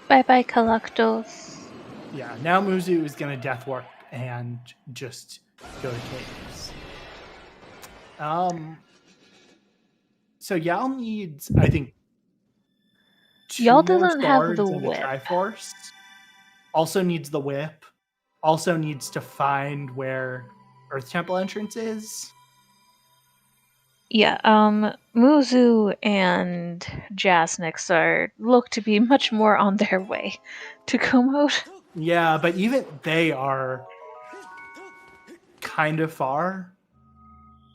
Bye-bye, Koloktos. Yeah, now Muzu is going to death warp and just go to caves. So Yal needs, I think, Y'all two more doesn't have swords the and a whip. Triforce. Also needs the whip. Also needs to find where Earth Temple entrance is. Yeah, Muzu and Jaznix look to be much more on their way to Komoot. Yeah, but even they are kind of far.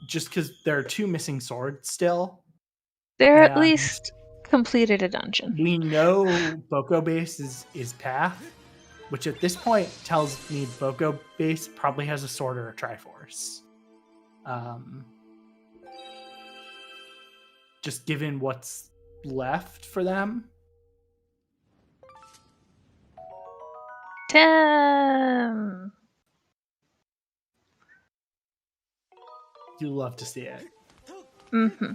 Just because there are two missing swords still. They're at And least completed a dungeon. we know Boko Base is path, which at this point tells me Boko Base probably has a sword or a Triforce. Just given what's left for them. Tim! You love to see it. Mm-hmm.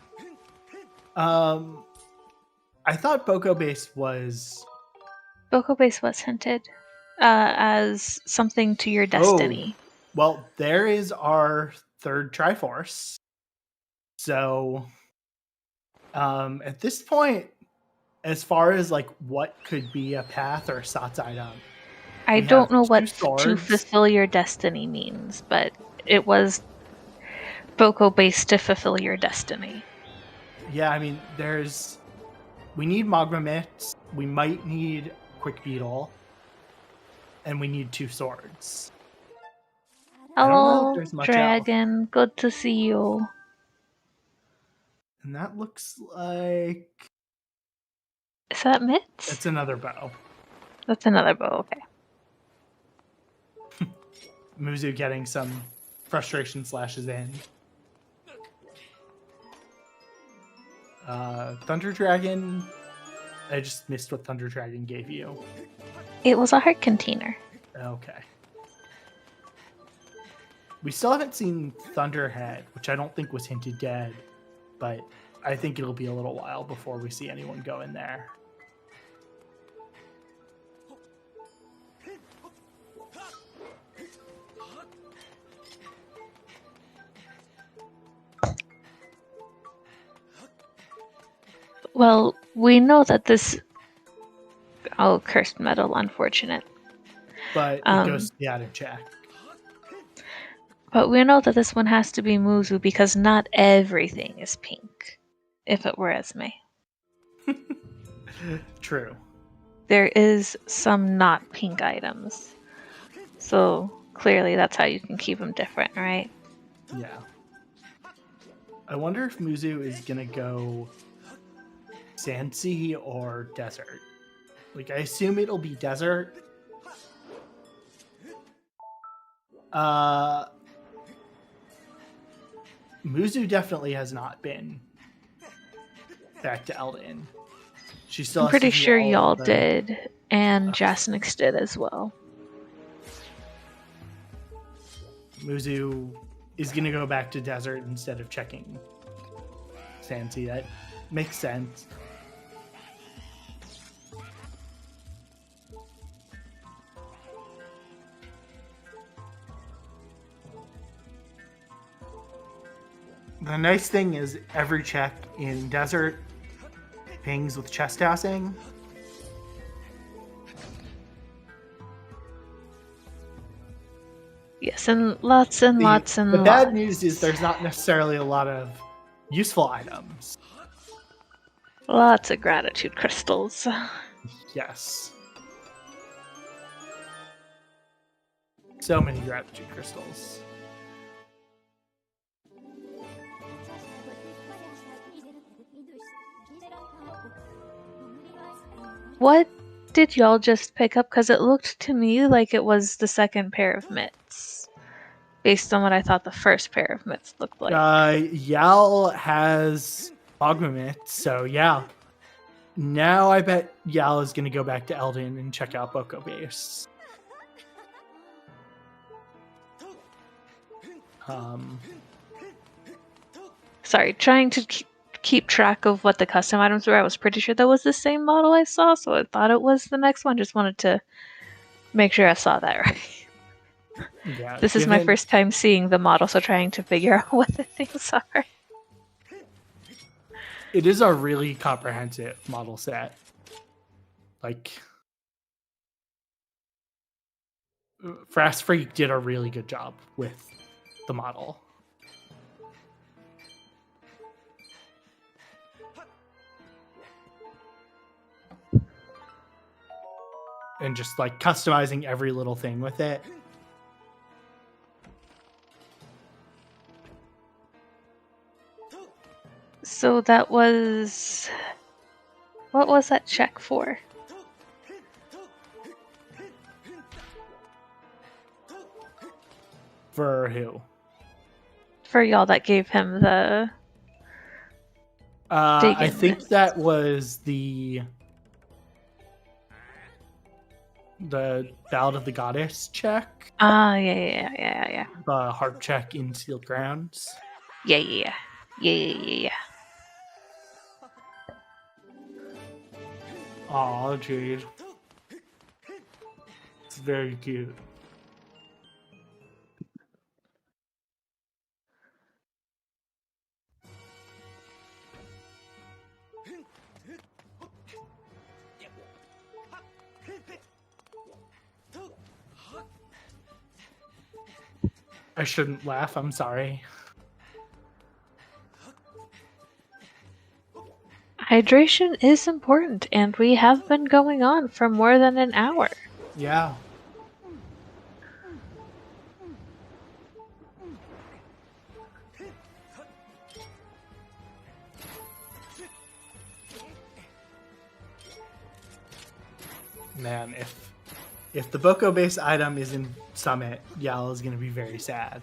I thought Boko Base was... Boko Base was hinted as something to your destiny. Oh, well, there is our third Triforce. So, at this point, as far as like what could be a path or a Sats item, I we don't have know what two to swords. fulfill your destiny means, but it was Boko Base to fulfill your destiny. Yeah, I mean, we need Magma Mitts, we might need Quick Beetle, and we need two swords. I don't know if Hello, there's much dragon. Good to see you. And that looks like... Is that Mitts? It's another bow. That's another bow, okay. Muzu getting some frustration slashes in. Thunder Dragon. I just missed what Thunder Dragon gave you. It was a heart container. Okay. We still haven't seen Thunderhead, which I don't think was hinted dead, but I think it'll be a little while before we see anyone go in there. Well, we know that this... Oh, cursed metal, unfortunate. But it goes to the auto check. But we know that this one has to be Muzu because not everything is pink. If it were Esme. True. There is some not pink items. So clearly that's how you can keep them different, right? Yeah. I wonder if Muzu is gonna go Sandsea or desert. Like, I assume it'll be desert. Muzu definitely has not been back to Eldin. She still I'm has to pretty do sure all y'all the- did, and Jasnix did as well. Muzu is gonna go back to desert instead of checking Sandsea. That makes sense. The nice thing is every check in desert pings with chest housing. Yes, and lots and lots and The lots. bad news is there's not necessarily a lot of useful items. Lots of gratitude crystals. Yes. So many gratitude crystals. What did y'all just pick up? Because it looked to me like it was the second pair of mitts. Based on what I thought the first pair of mitts looked like. Yal has Ogmamit, so yeah. Now I bet Yal is going to go back to Eldin and check out Boko Base. Sorry, trying to keep track of what the custom items were. I was pretty sure that was the same model I saw, so I thought it was the next one. Just wanted to make sure I saw that right. Yeah, This is my first time seeing the model, so trying to figure out what the things are. It is a really comprehensive model set. Like, Fast Freak did a really good job with the model. And just like customizing every little thing with it. So that was... What was that check for? For who? For y'all that gave him the... I think that was the Ballad of the Goddess check. Yeah. The heart check in Sealed Grounds. Yeah. Aw, Jade. It's very cute. I shouldn't laugh, I'm sorry. Hydration is important, and we have been going on for more than an hour. Yeah. Man, if the Boko base item is in Summit, Yal is going to be very sad.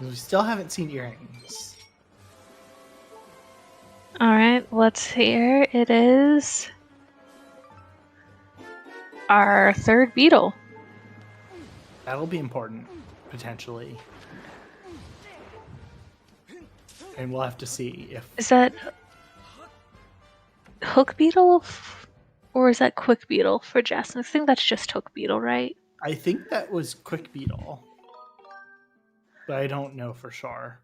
We still haven't seen earrings. Alright, let's hear. It is... our third beetle. That'll be important, potentially. And we'll have to see if... Is that... Hook Beetle? Or is that Quick Beetle for Jasmine? I think that's just Hook Beetle, right? I think that was Quick Beetle. But I don't know for sure.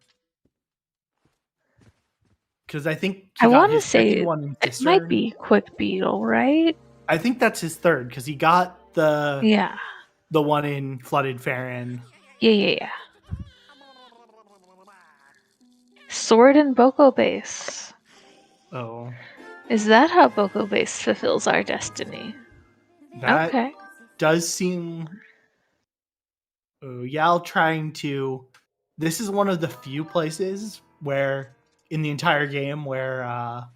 Because I think I he got want to his second say one in it Sister. might be Quick Beetle, right? I think that's his third, because he got the Yeah. one in Flooded Farron. Yeah. Sword and Boko Base. Oh. Is that how Boko Base fulfills our destiny? That Okay. does seem... Yal trying to... This is one of the few places where, in the entire game, where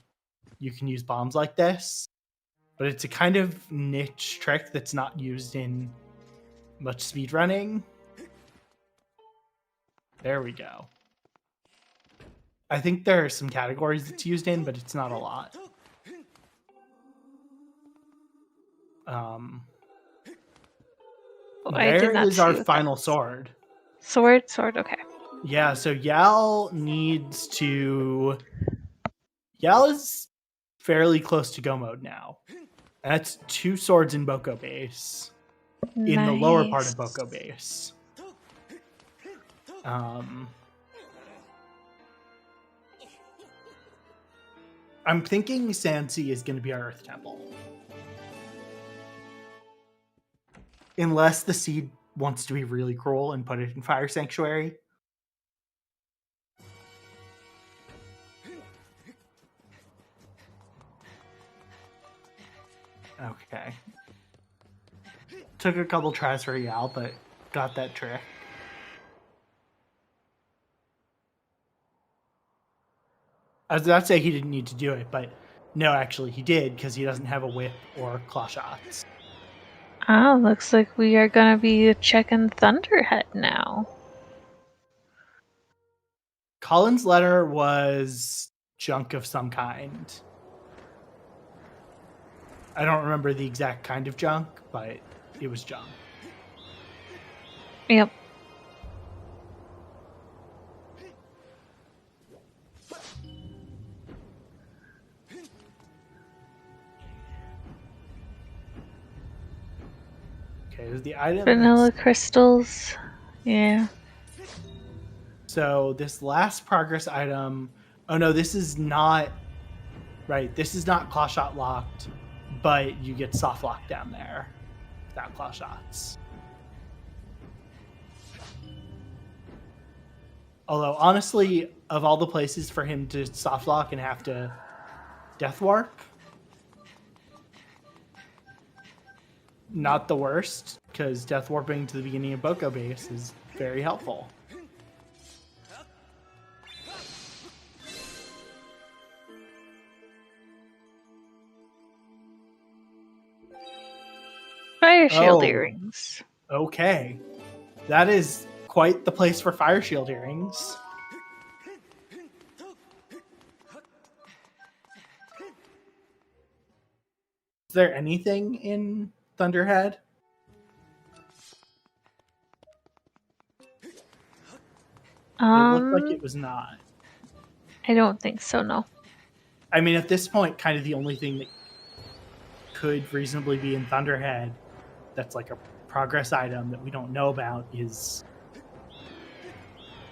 you can use bombs like this. But it's a kind of niche trick that's not used in much speedrunning. There we go. I think there are some categories it's used in, but it's not a lot. I did There not is see our what final that was. sword. Sword, okay. Yeah, so Yal needs to... Yal is fairly close to go mode now. And that's 2 swords in Boko Base. In the lower part of Boko Base. I'm thinking Sansi is going to be our Earth Temple. Unless the Seed wants to be really cruel and put it in Fire Sanctuary. Okay. Took a couple tries for Yal, but got that trick. I was about to say he didn't need to do it, but no, actually he did, because he doesn't have a whip or claw shots. Oh, looks like we are gonna be checking Thunderhead now. Colin's letter was junk of some kind. I don't remember the exact kind of junk, but it was junk. Yep. Okay, there's the item. Vanilla crystals. Yeah. So this last progress item... Oh no, this is not... Right, this is not claw shot locked, but you get soft lock down there without claw shots. Although, honestly, of all the places for him to soft lock and have to death warp, not the worst, because death warping to the beginning of Boko Base is very helpful. Fire shield earrings. Okay. That is quite the place for fire shield earrings. Is there anything in Thunderhead? It looked like it was not. I don't think so, no. I mean, at this point, kind of the only thing that could reasonably be in Thunderhead that's like a progress item that we don't know about is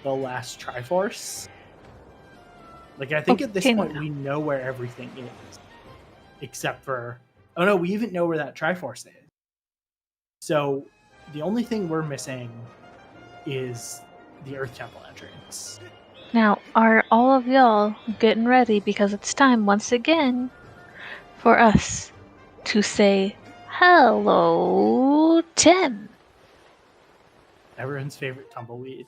the last Triforce. Like, I think at this point we know where everything is. Except for... Oh no, we even know where that Triforce is. So, the only thing we're missing is the Earth Temple entrance. Now, are all of y'all getting ready? Because it's time, once again, for us to say, hello, Tim. Everyone's favorite tumbleweed.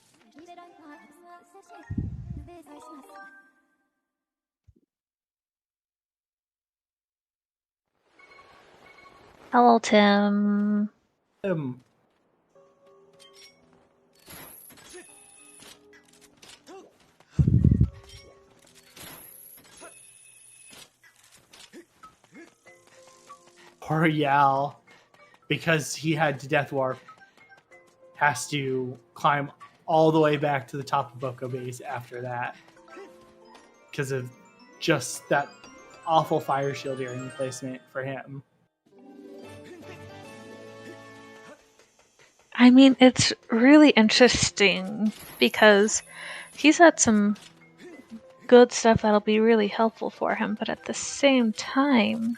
Hello, Tim. Poor Yal, because he had to death warp, has to climb all the way back to the top of Boko Base after that. Because of just that awful fire shield earring placement for him. I mean, it's really interesting because he's had some good stuff that'll be really helpful for him, but at the same time,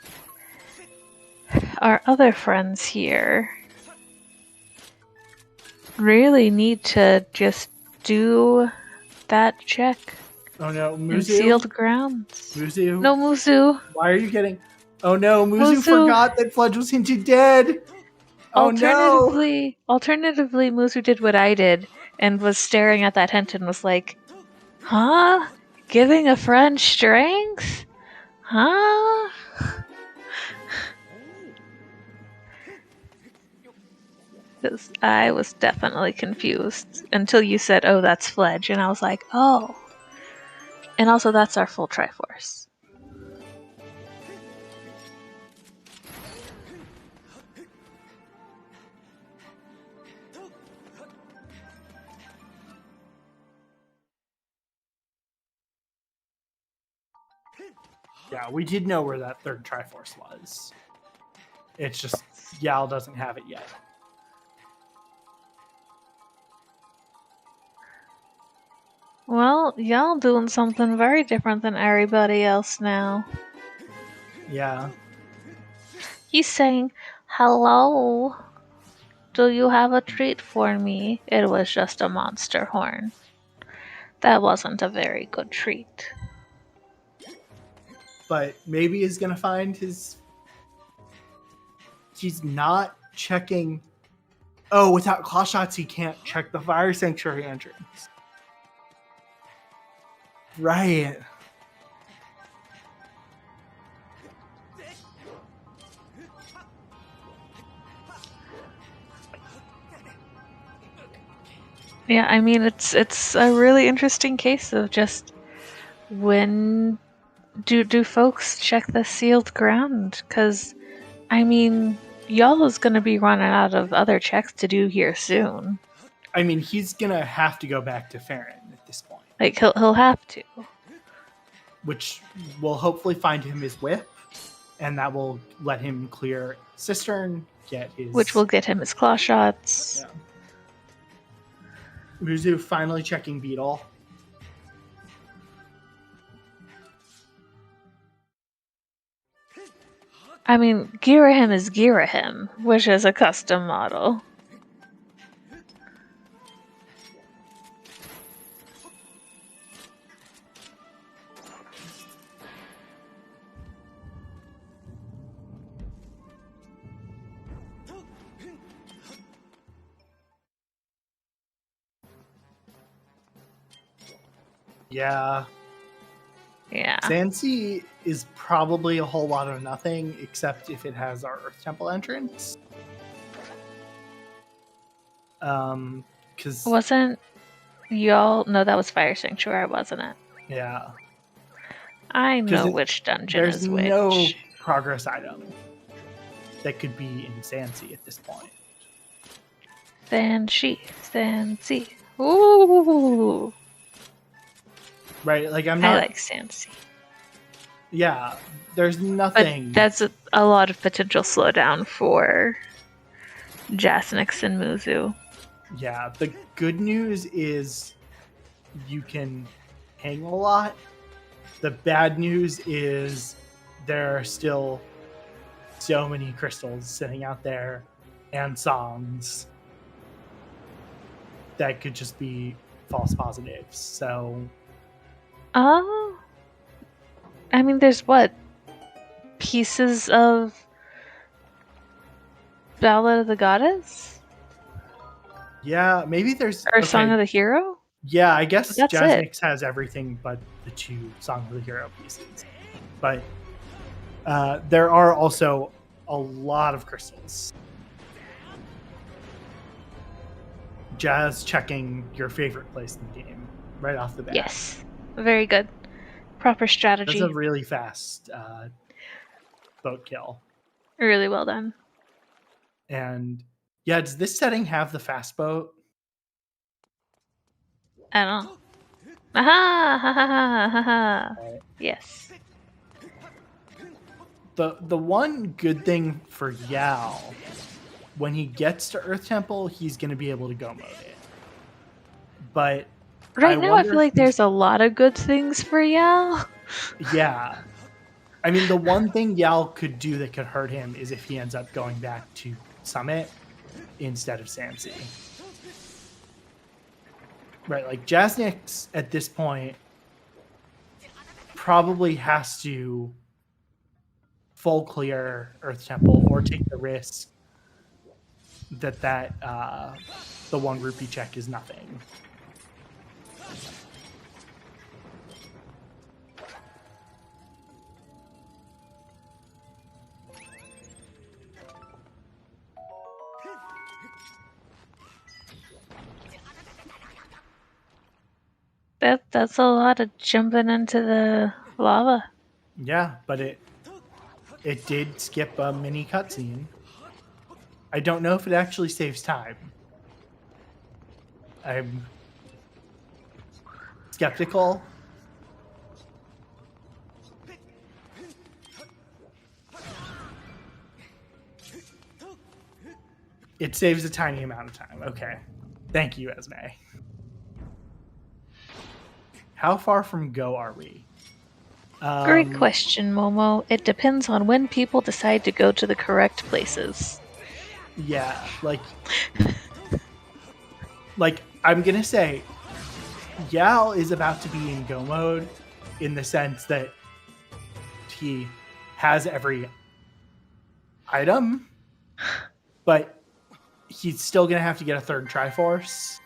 our other friends here really need to just do that check Oh no, in Muzu? sealed grounds. Muzu? No, Muzu. Why are you getting... Oh no, Muzu Muzu. forgot that Fledge was hinted dead! Oh no! Alternatively, Muzu did what I did and was staring at that hint and was like, huh? Giving a friend strength? Huh? Because I was definitely confused until you said, oh, that's Fledge, and I was like, oh. And also, that's our full Triforce. Yeah, we did know where that third Triforce was. It's just Yal doesn't have it yet. Well, y'all doing something very different than everybody else now. Yeah. He's saying, hello, do you have a treat for me? It was just a monster horn. That wasn't a very good treat. But maybe he's gonna find his... He's not checking... Oh, without claw shots, he can't check the Fire Sanctuary entrance. Right. Yeah, I mean, it's a really interesting case of just when do folks check the sealed ground? Because, I mean, y'all is going to be running out of other checks to do here soon. I mean, he's gonna have to go back to Farron at this point. Like, he'll have to. Which will hopefully find him his whip, and that will let him clear Cistern, get his... Which will get him his claw shots. Yeah. Muzu finally checking Beetle. I mean, Girahim is Girahim, which is a custom model. Yeah. Yeah. Zancy is probably a whole lot of nothing, except if it has our Earth Temple entrance. Because... Wasn't y'all... No, that was Fire Sanctuary, wasn't it? Yeah. I know which dungeon There's is which. no progress item that could be in Zancy at this point. Zancy. Ooh. Right, like I'm not... I like Zancy. Yeah, there's nothing... But that's a lot of potential slowdown for Jasnix and Muzu. Yeah, the good news is you can hang a lot. The bad news is there are still so many crystals sitting out there and songs that could just be false positives. So... Oh. I mean, there's what? Pieces of Ballad of the Goddess? Yeah, maybe there's... Or Song of the Hero? Yeah, I guess That's Jasnix has everything but the two Song of the Hero pieces. But there are also a lot of crystals. Jazz checking your favorite place in the game right off the bat. Yes. Very good. Proper strategy. That's a really fast boat kill. Really well done. And yeah, does this setting have the fast boat? I don't know. Aha! Ha ha ha ha ha. Right. Yes. The one good thing for Yao, when he gets to Earth Temple, he's going to be able to go mode it. But Right now, I wonder feel like if he's- there's a lot of good things for Yao. Yeah. I mean, the one thing Yao could do that could hurt him is if he ends up going back to Summit instead of Sansi. Right, like Jasnix at this point probably has to full clear Earth Temple or take the risk that the 1 rupee check is nothing. That's a lot of jumping into the lava. Yeah, but it did skip a mini cutscene. I don't know if it actually saves time. I'm skeptical. It saves a tiny amount of time. Okay. Thank you, Esme. How far from go are we? Great question, Momo. It depends on when people decide to go to the correct places. Yeah, like I'm gonna say Yao is about to be in go mode in the sense that he has every item, but he's still gonna have to get a 3rd Triforce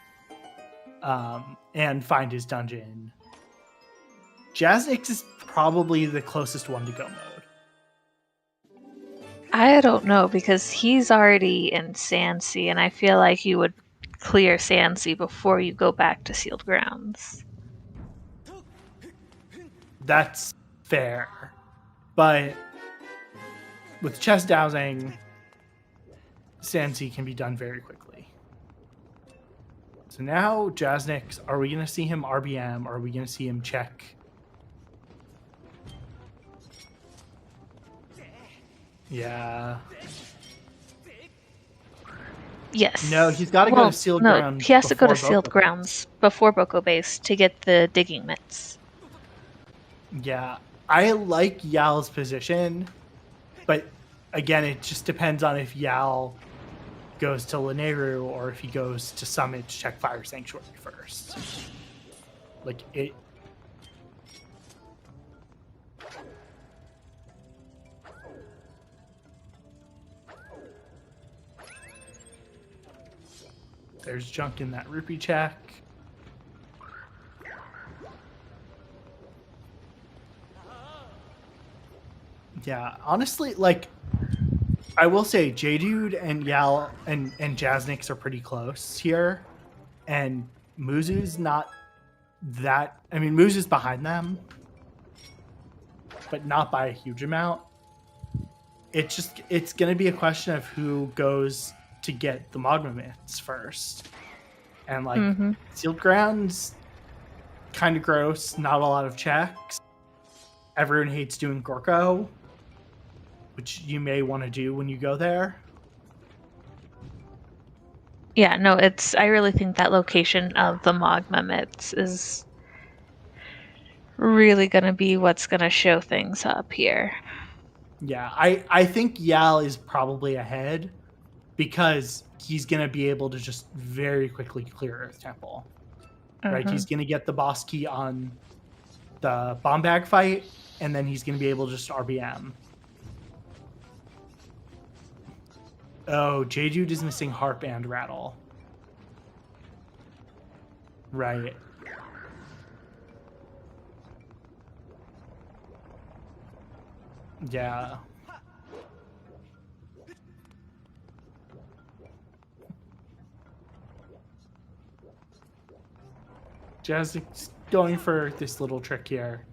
and find his dungeon. Jasnix is probably the closest one to go mode. I don't know, because he's already in Sansi, and I feel like you would clear Sansi before you go back to Sealed Grounds. That's fair. But with chest dowsing, Sansi can be done very quickly. So now Jasnix, are we going to see him RBM? Or are we going to see him check? Yeah. Yes. No, he's got to go to Sealed Grounds. He has to go to before Sealed Boko. Grounds before Boko Base to get the digging mitts. Yeah. I like Yao's position, but again, it just depends on if Yao goes to Lanayru or if he goes to Summit to check Fire Sanctuary first. Like it. There's junk in that rupee check. Yeah, honestly, like I will say J-Dude and Yao and Jasnix are pretty close here. And Muzu's not that, I mean, Muzu's behind them, but not by a huge amount. It's going to be a question of who goes to get the Magma Myths first. And like Sealed Grounds, kind of gross, not a lot of checks. Everyone hates doing Gorko, which you may want to do when you go there. Yeah, no, I really think that location of the Magma Myths is really gonna be what's gonna show things up here. Yeah, I think Yal is probably ahead because he's going to be able to just very quickly clear Earth Temple. Right? He's going to get the boss key on the bomb bag fight, and then he's going to be able to just RBM. Oh, J-Dude is missing Harp and Rattle. Right. Yeah. Jasnix going for this little trick here.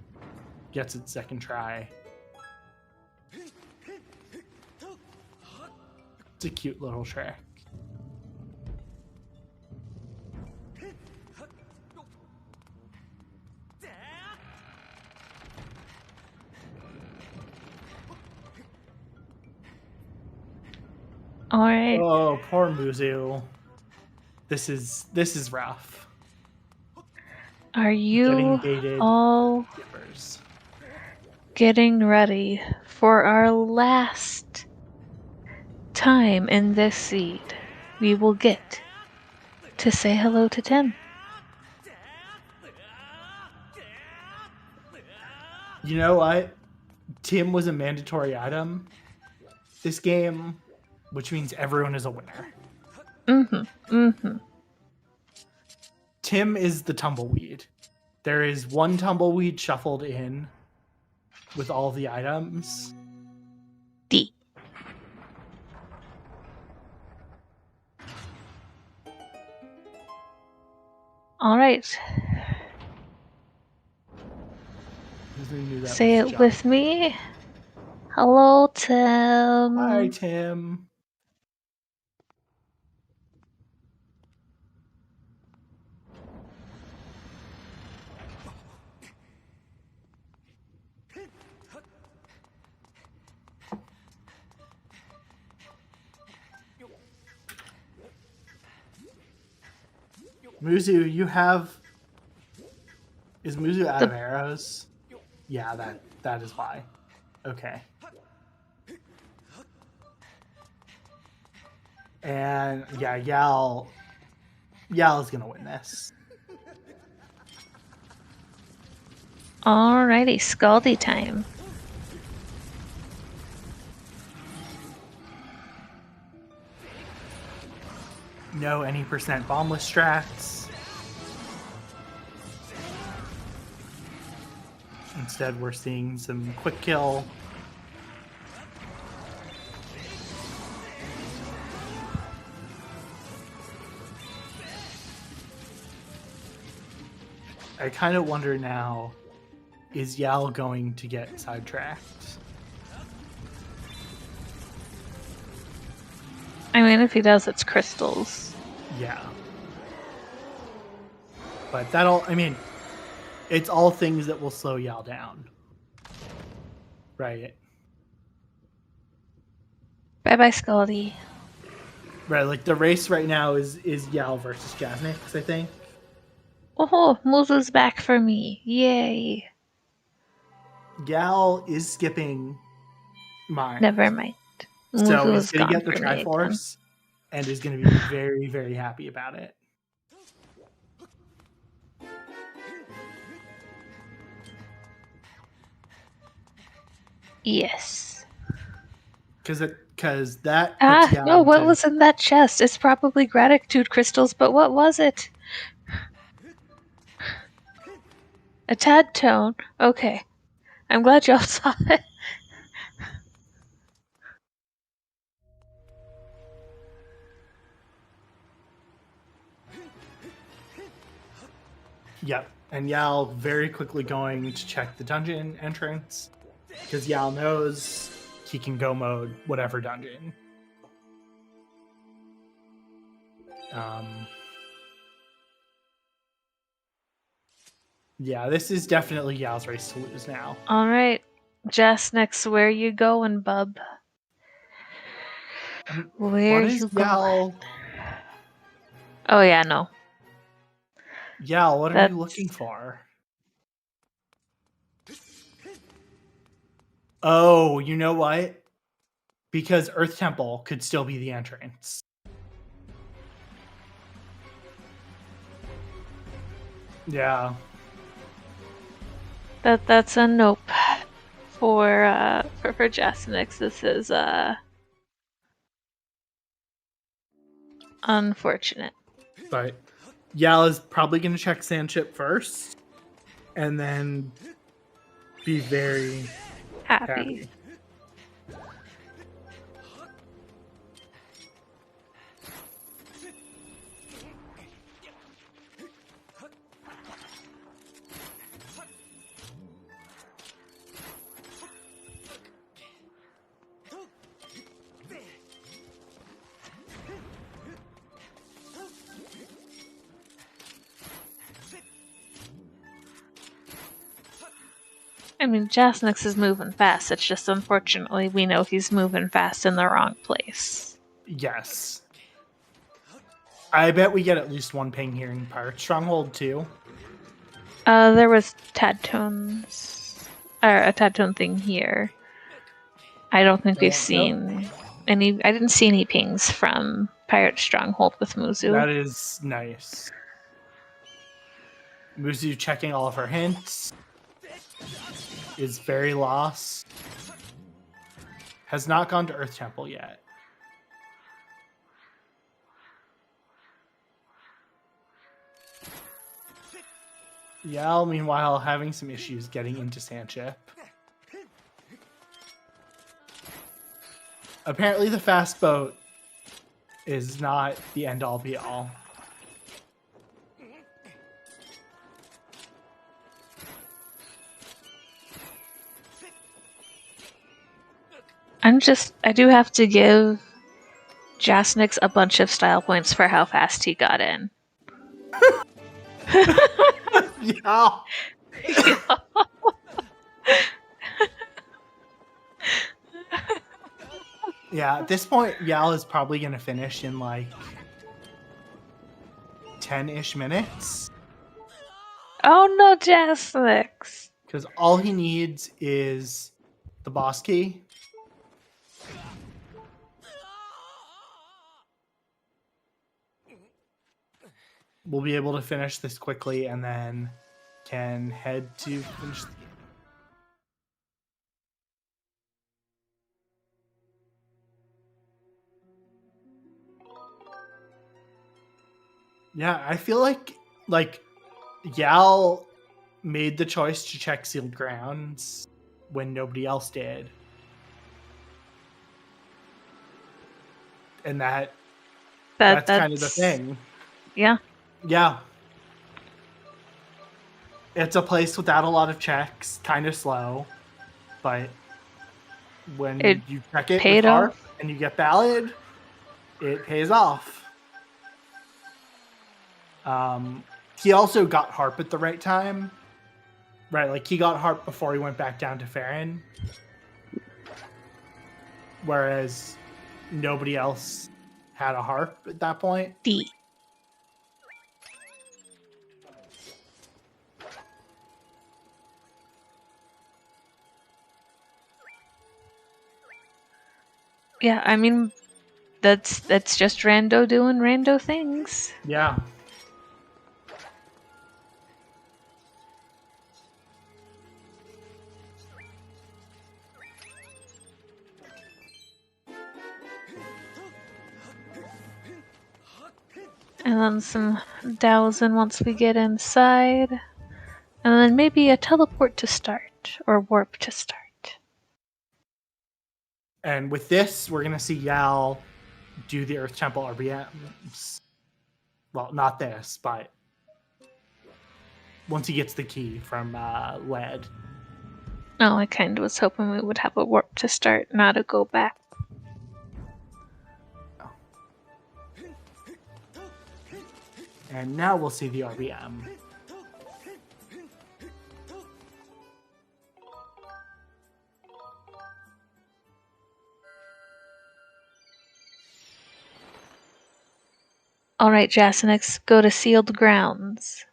Gets it 2nd try. It's a cute little trick. All right. Oh, poor Muzu. This is rough. Are getting you baited. all Givers. getting ready for our last time in this seed? We will get to say hello to Tim. You know what? Tim was a mandatory item this game, which means everyone is a winner. Tim is the tumbleweed. There is one tumbleweed shuffled in with all the items. D. All right. Say it with me. Hello, Tim. Hi, Tim. Muzu, you have... Is Muzu out of arrows? Yeah, that is why. Okay. And yeah, Yal's gonna win this. Alrighty, Scaldy time. No any percent bombless strats. Instead, we're seeing some quick kill. I kind of wonder now, is Yal going to get sidetracked? I mean, if he does, it's crystals. Yeah. But that'll, I mean, it's all things that will slow Yal down. Right. Bye-bye, Scaldy. Right, like the race right now is Yal versus Jasnix, I think. Oh, Muzu's back for me. Yay. Yal is skipping mine. Never mind. So he's going to get the Triforce and is going to be very, very happy about it. Yes. Because that puts Yal no, what was in that chest? It's probably gratitude crystals, but what was it? A tad tone? Okay. I'm glad y'all saw it. Yep. And Yal very quickly going to check the dungeon entrance. Because Yal knows he can go mode whatever dungeon. Yeah, this is definitely Yal's race to lose now. Alright. Jasnix, where you going, bub? Where you going? Oh yeah, no. Yal, what are you looking for? Oh, you know what? Because Earth Temple could still be the entrance. Yeah. That's a nope for Jasnix. This is unfortunate. But Yal is probably going to check Sandship first, and then be very happy. I mean, Jasnix is moving fast. It's just unfortunately we know he's moving fast in the wrong place. Yes. I bet we get at least one ping here in Pirate Stronghold too. There was Tad Tones, or a Tad Tone thing here. I don't think we've seen any. I didn't see any pings from Pirate Stronghold with Muzu. That is nice. Muzu checking all of her hints. Is very lost. Has not gone to Earth Temple yet. Yal, meanwhile, having some issues getting into Sandship. Apparently the fast boat is not the end-all be-all. I do have to give Jasnix a bunch of style points for how fast he got in. Yeah. Yeah, at this point, Yal is probably going to finish in like 10-ish minutes. Oh no, Jasnix! Because all he needs is the boss key. We'll be able to finish this quickly and then can head to finish the game. Yeah, I feel like Yal made the choice to check sealed grounds when nobody else did. And that's kind of the thing. Yeah. Yeah. It's a place without a lot of checks, kind of slow, but when you check it with Harp and you get Ballad, it pays off. He also got Harp at the right time. Right, like he got Harp before he went back down to Farron. Whereas nobody else had a Harp at that point. Yeah, I mean, that's just Rando doing Rando things. Yeah. And then some dowsing once we get inside. And then maybe a teleport to start, or warp to start. And with this, we're going to see Yal do the Earth Temple RBMs. Well, not this, but once he gets the key from Led. Oh, I kind of was hoping we would have a warp to start, not a go back. And now we'll see the RBM. Alright, Jasnix, go to sealed grounds.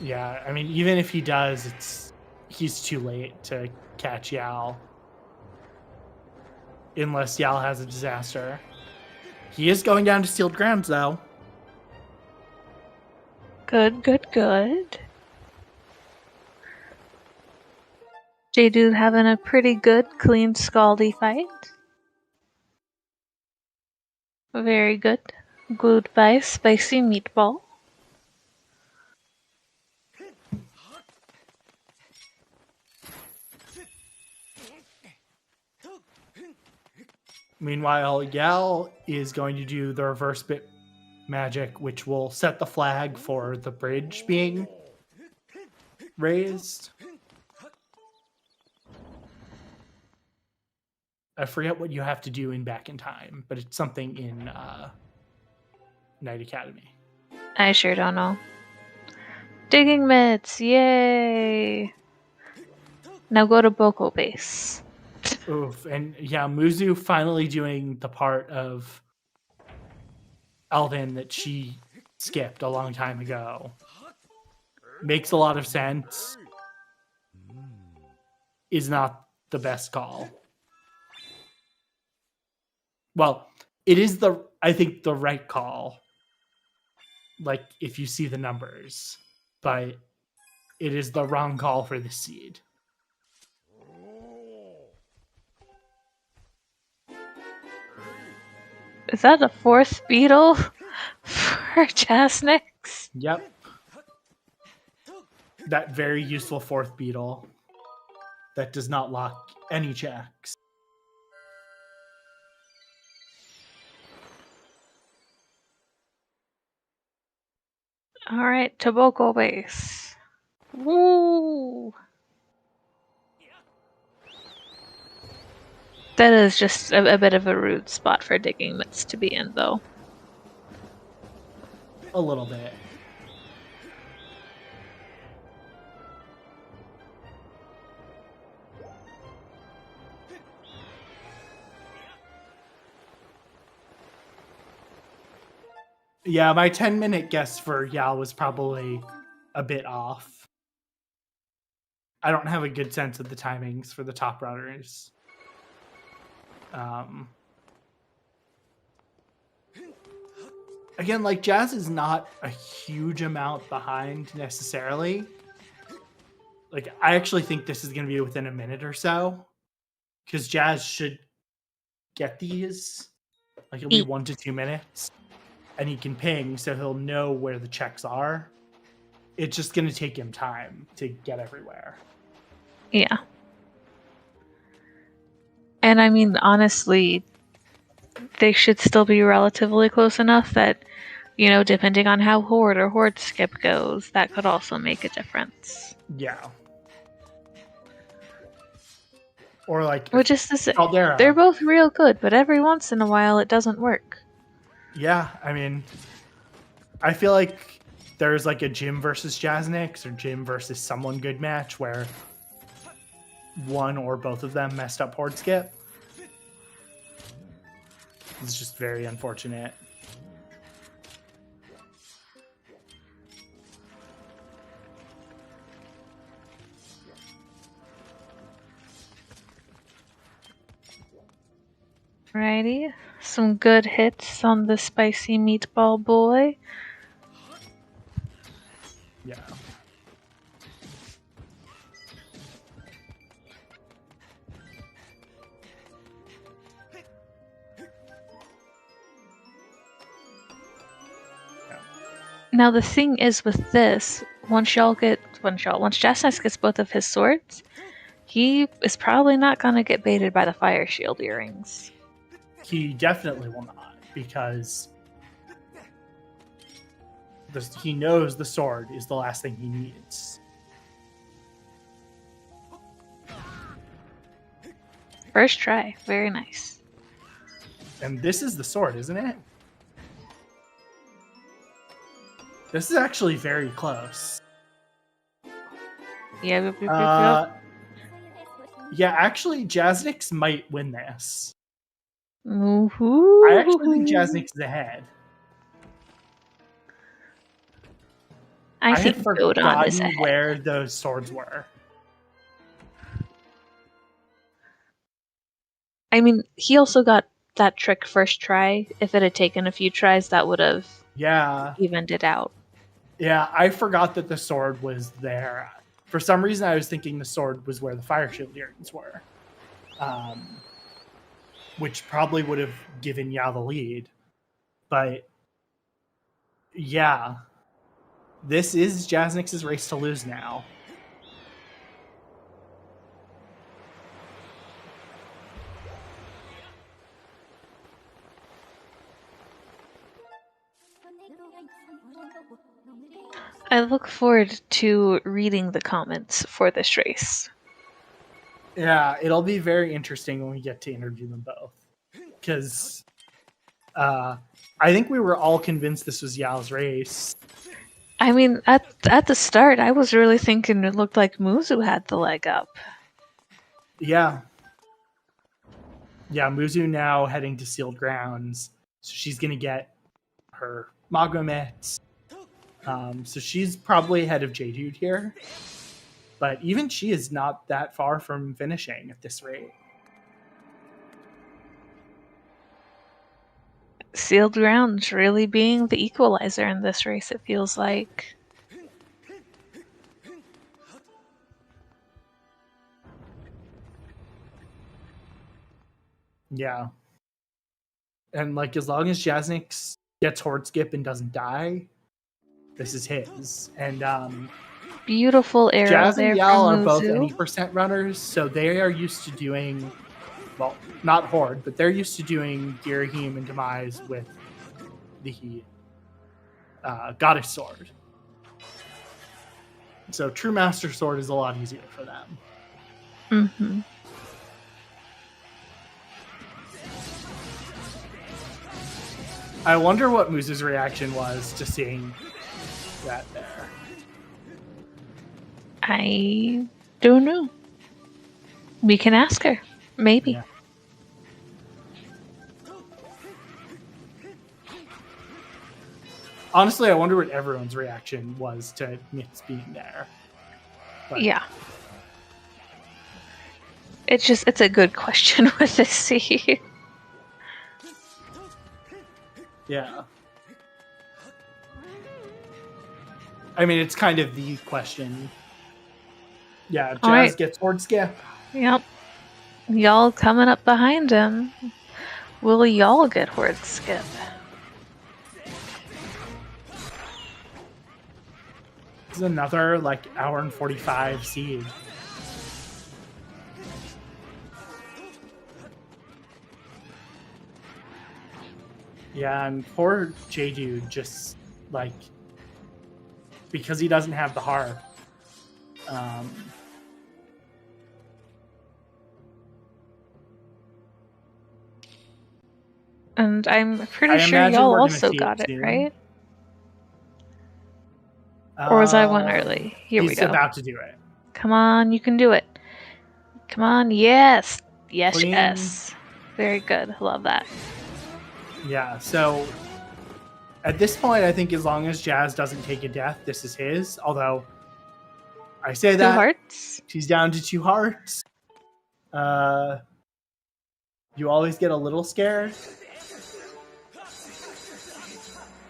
Yeah, I mean, even if he does, he's too late to catch Yal. Unless Yal has a disaster. He is going down to sealed grounds, though. Good, good, good. J-Dude having a pretty good, clean, scaldy fight. Very good. Goodbye, spicy meatball. Meanwhile, Yal is going to do the reverse bit magic, which will set the flag for the bridge being raised. I forget what you have to do in Back in Time, but it's something in Knight Academy. I sure don't know. Digging mitts, yay! Now go to Boko Base. Oof, and yeah, Muzu finally doing the part of Alvin that she skipped a long time ago. Makes a lot of sense. Is not the best call. Well, it is I think the right call. Like if you see the numbers, but it is the wrong call for the seed. Is that a 4th beetle for Jasnix? Yep. That very useful 4th beetle that does not lock any checks. Alright, Toboko base. Woo! That is just a bit of a rude spot for digging mitts to be in, though. A little bit. Yeah, my 10-minute guess for Yao was probably a bit off. I don't have a good sense of the timings for the top runners. Again, like, Jazz is not a huge amount behind necessarily. Like, I actually think this is going to be within a minute or so. Because Jazz should get these. Like, it'll be 1 to 2 minutes. And he can ping, so he'll know where the checks are. It's just going to take him time to get everywhere. Yeah. And I mean, honestly, they should still be relatively close enough that, you know, depending on how Horde or Horde Skip goes, that could also make a difference. Yeah. Or like... Which is to say, Caldera. they're both real good, but every once in a while it doesn't work. Yeah, I mean, I feel like there's like a Jim versus Jasnix or Jim versus someone good match where one or both of them messed up Horde Skip. It's just very unfortunate. Righty. Some good hits on the spicy meatball boy. Yeah. Now the thing is with this, once Jasnix gets both of his swords, he is probably not gonna get baited by the fire shield earrings. He definitely will not, because he knows the sword is the last thing he needs. First try, very nice. And this is the sword, isn't it? This is actually very close. Yeah, Yeah, actually, Jasnix might win this. Woohoo! I actually think Jasnix is ahead. I had think Godon is forgotten ahead. where those swords were. I mean, he also got that trick first try. If it had taken a few tries, that would have evened it out. Yeah, I forgot that the sword was there. For some reason, I was thinking the sword was where the fire shield earrings were. Which probably would have given Yao the lead. But, yeah. This is Jasnix's race to lose now. I look forward to reading the comments for this race. Yeah, it'll be very interesting when we get to interview them both. Because I think we were all convinced this was Yao's race. I mean, at the start, I was really thinking it looked like Muzu had the leg up. Yeah. Yeah, Muzu now heading to Sealed Grounds. So she's going to get her magma mitts. So she's probably ahead of J-Dude here. But even she is not that far from finishing at this rate. Sealed ground really being the equalizer in this race, it feels like. Yeah. And like as long as Jasnix gets horde skip and doesn't die, this is his. And Beautiful arrow Jazz there and Yal are from both Muzu. any percent runners, so they are used to doing, well, not horde, but they're used to doing Girahim and Demise with the Goddess Sword. So True Master Sword is a lot easier for them. Mm-hmm. I wonder what Muzu's reaction was to seeing that there. I don't know. We can ask her. Maybe. Yeah. Honestly, I wonder what everyone's reaction was to Nitz being there. But Yeah. It's a good question with this scene. yeah. I mean, it's kind of the question. Yeah, Jazz Alright. gets horde skip. Yep. Y'all coming up behind him. Will y'all get horde skip? This is another like hour and 45 seed. Yeah, and poor J-Dude just like because he doesn't have the harp. And I'm pretty I sure imagine y'all we're gonna also see got it, soon. right? Or was I one early? Here we He's go. about to do it. Come on, you can do it. Come on, yes. Yes, Clean. yes. Very good. Love that. Yeah, so at this point, I think as long as Jazz doesn't take a death, this is his. Although I say 2 that hearts. she's down to 2 hearts. You always get a little scared,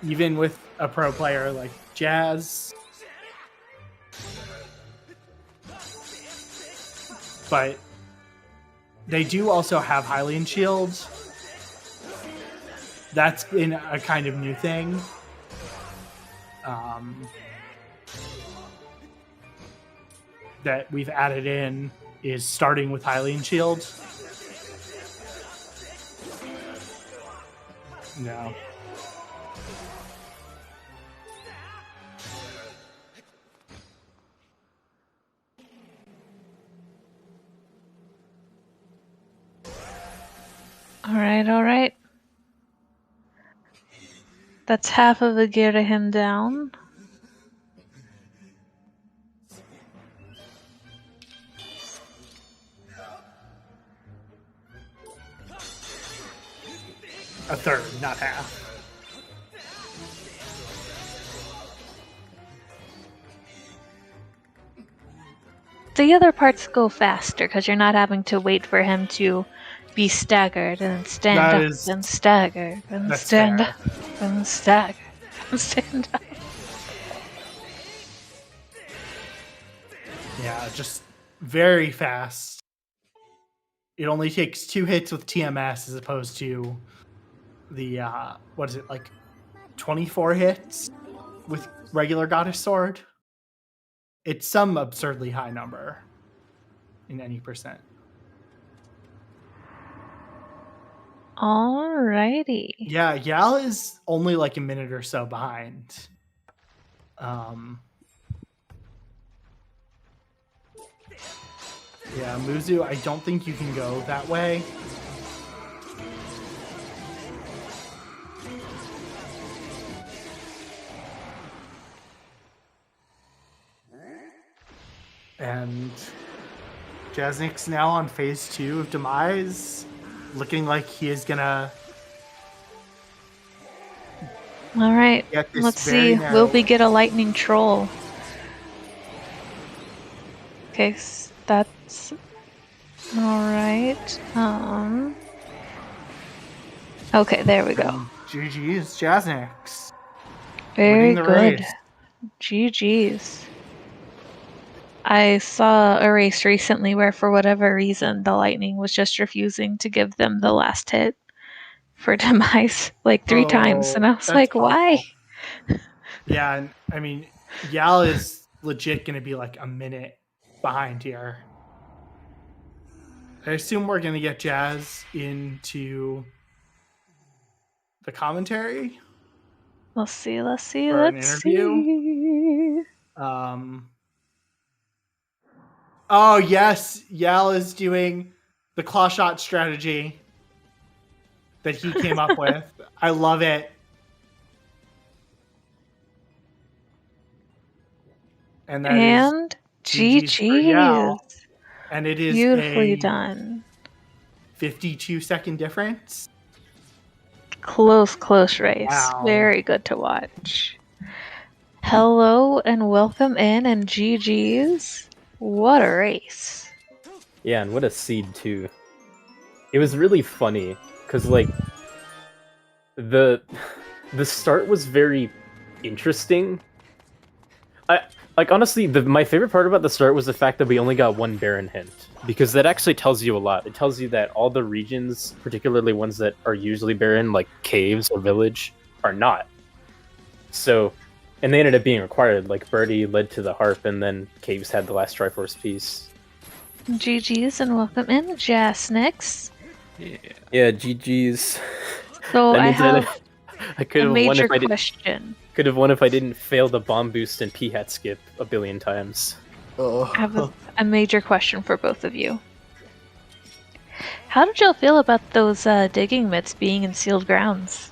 even with a pro player like Jazz. But they do also have Hylian shields. That's been a kind of new thing. That we've added in is starting with Hylian shield. No. All right. That's half of a Girahim down. A third, not half. The other parts go faster because you're not having to wait for him to be staggered and then stand That up is- and stagger and that's stand fair. up and stagger and stand up. Yeah, just very fast. It only takes 2 hits with TMS as opposed to the, what is it, like 24 hits with regular Goddess Sword? It's some absurdly high number in any percent. Alrighty. Yeah, Yal is only like a minute or so behind. Yeah, Muzu, I don't think you can go that way. And Jasnik's now on phase 2 of Demise, looking like he is gonna All right. Get this Let's very see. narrow. Will we get a lightning troll? Okay, that's all right. Okay, there we go. GG's Jaznix. Very Winning the good. race. GG's. I saw a race recently where, for whatever reason, the lightning was just refusing to give them the last hit for demise like 3 times, and I was that's like, awful. why? Yeah, and I mean, Yal is legit going to be like a minute behind here. I assume we're going to get Jazz into the commentary. Let's see. Let's For an interview? see. Oh yes, Yal is doing the claw shot strategy that he came up with. I love it. And that is And GG's for Yal. GG's. And it is Beautifully a done. 52-second difference. Close race. Wow. Very good to watch. Hello and welcome in, and GG's. What a race. Yeah, and what a seed too. It was really funny because like the start was very interesting. Honestly, my favorite part about the start was the fact that we only got one Baron hint, because that actually tells you a lot. It tells you that all the regions, particularly ones that are usually barren, like caves or village, are not. So, and they ended up being required. Like Birdie led to the harp, and then caves had the last Triforce piece. GG's and welcome in, Jasnix. Yeah, GG's. So That I means have I could a have won major if I didn't. question. Could have won if I didn't fail the bomb boost and P-hat skip a billion times. I have a major question for both of you. How did y'all feel about those digging mitts being in sealed grounds?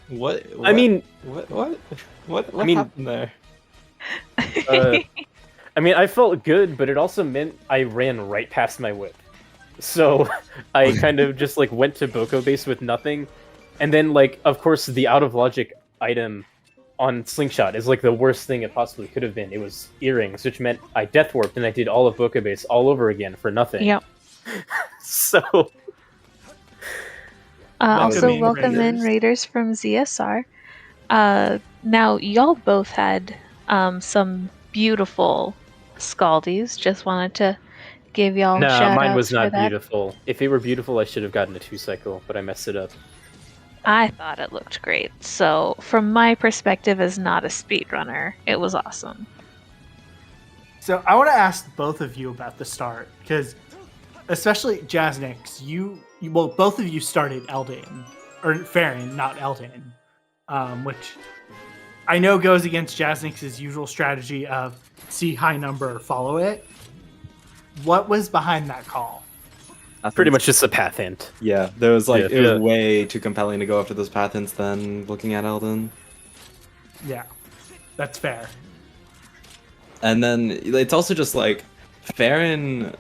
What? I mean, What I mean- happened there? I mean, I felt good, but it also meant I ran right past my whip. So I kind of just like went to Boko base with nothing, and then like, of course, the out of logic item on Slingshot is like the worst thing it possibly could have been. It was earrings, which meant I death warped and I did all of Boko base all over again for nothing. Yep. So Also, in, welcome in Raiders. Raiders from ZSR. Now, y'all both had some beautiful Scaldies. Just wanted to give y'all nah, shout mine outs was for not that. beautiful. If it were beautiful, I should have gotten a 2-cycle, but I messed it up. I thought it looked great. So, from my perspective as not a speedrunner, it was awesome. So I want to ask both of you about the start, because especially Jaznix, well, both of you started Elden, or Farron, not Elden, which I know goes against Jaznix's usual strategy of see high number, follow it. What was behind that call? Pretty much just a path hint. Yeah, there was like Yeah, it was yeah. way too compelling to go after those path hints than looking at Elden. Yeah, that's fair. And then it's also just like Farron,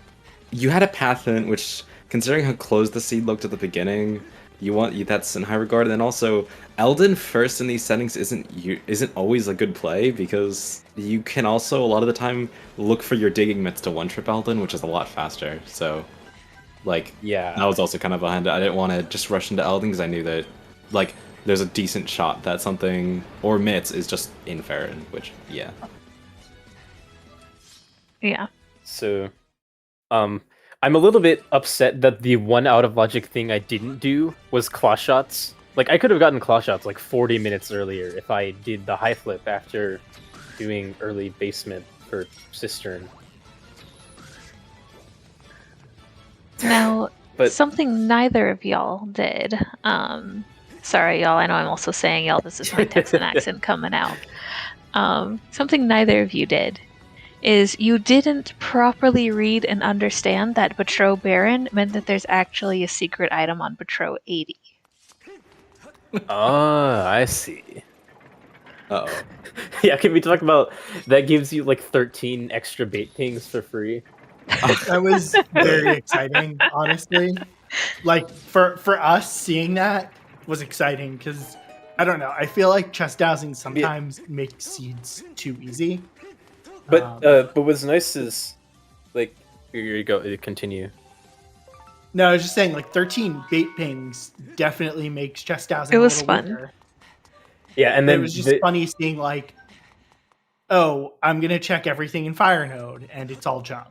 you had a path hint, which considering how closed the seed looked at the beginning, that's in high regard. And then also Elden first in these settings isn't always a good play, because you can also a lot of the time look for your digging mitts to one trip Elden, which is a lot faster. So like Yeah. that was also kind of behind it. I didn't want to just rush into Elden because I knew that like there's a decent shot that something or mitts is just in Farron, which yeah. Yeah. So, I'm a little bit upset that the one out of logic thing I didn't do was claw shots. Like, I could have gotten claw shots like 40 minutes earlier if I did the high flip after doing early basement for Cistern. Now, But- something neither of y'all did. Sorry, y'all. I know I'm also saying y'all. This is my Texan accent coming out. Something neither of you did is you didn't properly read and understand that Betro Baron meant that there's actually a secret item on Betro 80. Oh, I see. Uh-oh. Yeah, can we talk about that gives you like 13 extra bait pings for free? That was very exciting, honestly. Like for us, seeing that was exciting because I don't know. I feel like chest dowsing sometimes makes seeds too easy. But what's nice is, like, here you go. Continue. No, I was just saying, like 13 bait pings definitely makes chest dowsing. It was a little fun. weaker. Yeah, and But then it was just funny seeing like, oh, I'm gonna check everything in Fire Node, and it's all junk.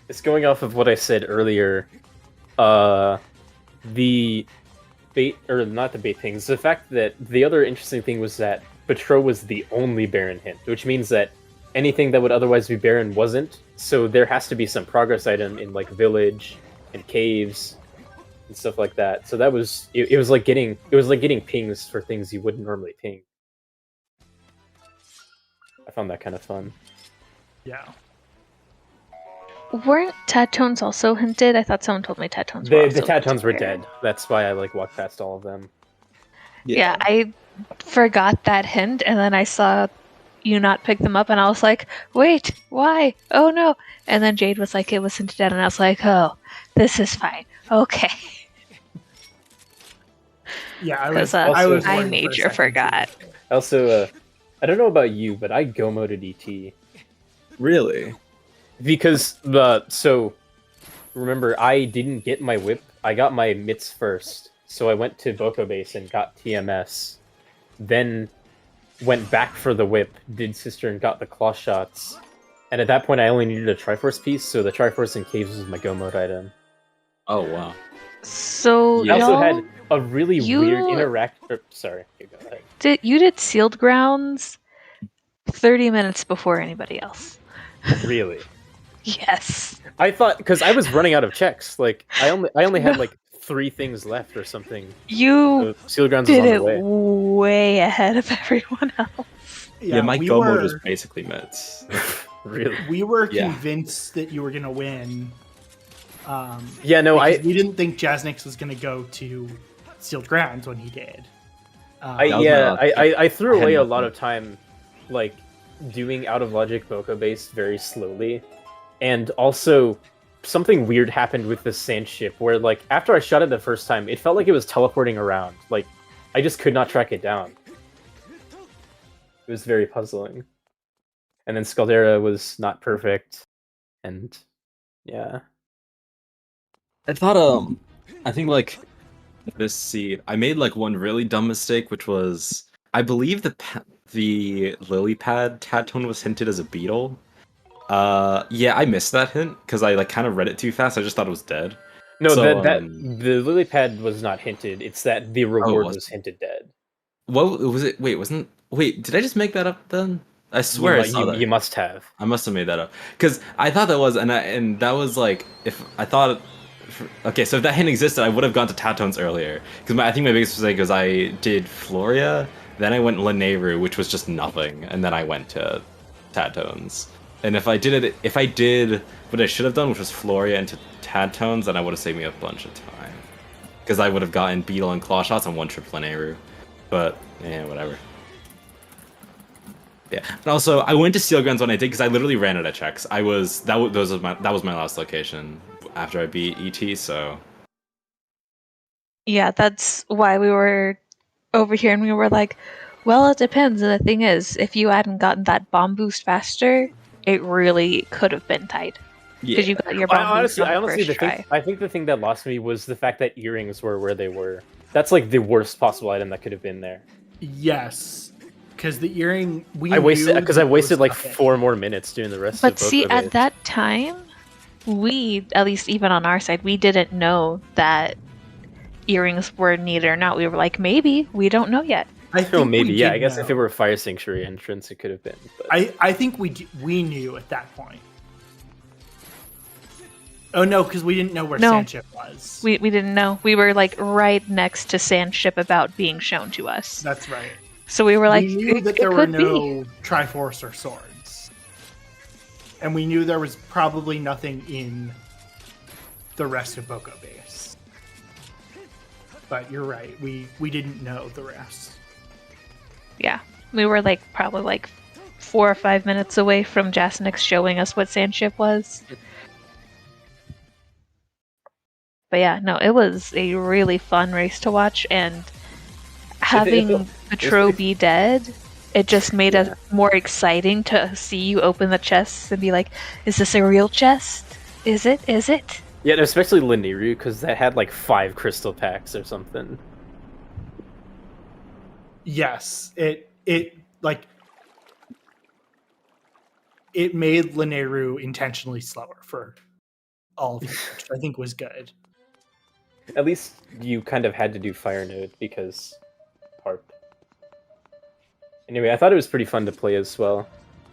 It's going off of what I said earlier. The bait, or not the bait things, the fact that the other interesting thing was that Patro was the only Baron hint, which means that anything that would otherwise be Baron wasn't, so there has to be some progress item in, like, village and caves and stuff like that. So that was, it was like getting pings for things you wouldn't normally ping. I found that kind of fun. Yeah. Weren't tad tones also hinted? I thought someone told me tad tones were The also tad tones were hinted. dead. That's why I, like, walked past all of them. Yeah, I forgot that hint, and then I saw you not pick them up, and I was like, wait, why? Oh no. And then Jade was like, it was hinted at, and I was like, oh, this is fine. Okay. Yeah, I Because was. I was. I worried for a major second, forgot. too. Also, I don't know about you, but I go-moded ET. Really? Because, so, remember, I didn't get my whip. I got my mitts first. So I went to Boko Base and got TMS. Then went back for the whip, did Sister and got the claw shots. And at that point I only needed a Triforce piece, so the Triforce and Caves was my go mode item. Oh wow. So Yeah. I also y'all, had a really you- weird interact. Sorry, you go ahead. you did sealed grounds 30 minutes before anybody else. Really? Yes. I thought, because I was running out of checks. Like I only had like 3 things left or something. You So Sealed Grounds was did on it the way. way ahead of everyone else. Yeah, my we go mode were- was basically mitts. Really? We were Yeah. convinced that you were gonna win. Yeah, no, because we didn't think Jasnix was gonna go to Sealed Grounds when he did. That was my last pick. I threw I had away a nothing. lot of time, like, doing out of logic Boko Base very slowly, and also something weird happened with the sand ship where, like, after I shot it the first time, it felt like it was teleporting around. Like, I just could not track it down. It was very puzzling. And then Scaldera was not perfect, and yeah. I thought I think like this seed I made like one really dumb mistake, which was I believe the lily pad tad tone was hinted as a beetle. Yeah, I missed that hint because I like kind of read it too fast. I just thought it was dead. No, So, that the lily pad was not hinted. It's that the reward was was hinted dead. What was it? Wait, did I just make that up then? I swear I saw that. You must have. I must have made that up because I thought that was, and that was like if I thought. Okay, so if that hint existed, I would have gone to Tatones earlier because I think my biggest mistake was I did Floria, then I went Laneru, which was just nothing, and then I went to Tatones. And if I did what I should have done, which was Floria into Tatones, then I would have saved me a bunch of time because I would have gotten Beetle and Claw shots on one trip Laneru. But yeah, whatever. Yeah, and also I went to Steel Guns when I did because I literally ran out of checks. That was my last location after I beat ET. So Yeah, that's why we were over here and we were like, well, it depends. And the thing is, if you hadn't gotten that bomb boost faster, it really could have been tight. Because you got your bomb boost on the first try. I think the thing that lost me was the fact that earrings were where they were. That's like the worst possible item that could have been there. Yes, because the earring I wasted like okay. 4 more minutes doing the rest But of see, Boko at Base. that time, we, at least even on our side, we didn't know that earrings were needed or not. We were like, maybe, we don't know yet. I Oh, think maybe, we yeah. did I guess know. if it were a Fire Sanctuary entrance, it could have been. But... I think we knew at that point. Oh no, because we didn't know where No. Sandship was. We didn't know. We were like right next to Sandship about being shown to us. That's right. So we were like, we knew it, that it there were could no be. Triforce or swords, and we knew there was probably nothing in the rest of Boko Base. But you're right. We didn't know the rest. Yeah. We were like probably like 4 or 5 minutes away from Jasnix showing us what Sandship was. But yeah, no, it was a really fun race to watch, and having Petro be dead, it just made it more exciting to see you open the chests and be like, is this a real chest? Is it? Is it? Yeah, and especially Liniru, because that had like 5 crystal packs or something. Yes, it made Lineru intentionally slower for all of you, which I think was good. At least you kind of had to do Fire Node because Harp. Anyway, I thought it was pretty fun to play as well.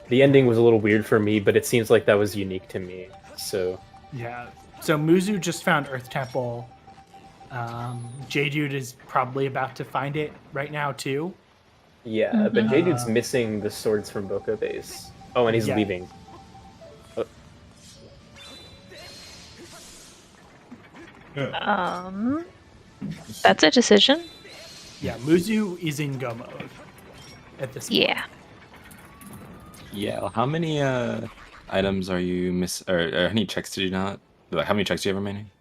The ending was a little weird for me, but it seems like that was unique to me. So yeah. So Muzu just found Earth Temple. J-Dude is probably about to find it right now too. yeah, but J-Dude's missing the swords from Boko Base. Oh, and he's leaving. That's a decision. Yeah, Muzu is in go mode at this point. Yeah. Yeah, how many items are you or how many checks did you not? Like, how many checks do you have remaining?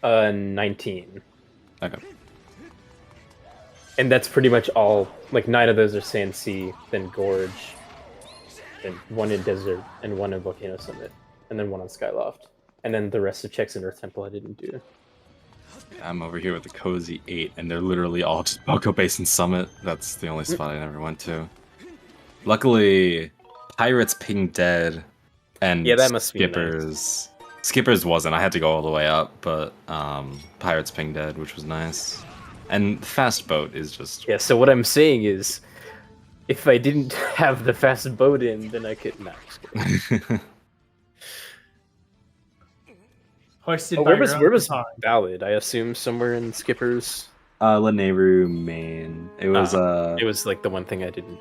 19. Okay. And that's pretty much all. Like 9 of those are Sand Sea, then Gorge, then 1 in Desert, and 1 in Volcano Summit, and then 1 on Skyloft. And then the rest of checks in Earth Temple I didn't do. I'm over here with the Cozy 8, and they're literally all just Boko Base and Summit. That's the only spot I never went to. Luckily, Pirates pinged dead, and yeah, that must Skippers. Be nice. Skippers wasn't. I had to go all the way up, but Pirates pinged dead, which was nice. And Fast Boat is just... Yeah, so what I'm saying is, if I didn't have the fast boat in, then I could... Nah, just kidding. Hoisted where by was Ballad? I assume somewhere in Skippers. Laneru main. It was It was like the one thing I didn't.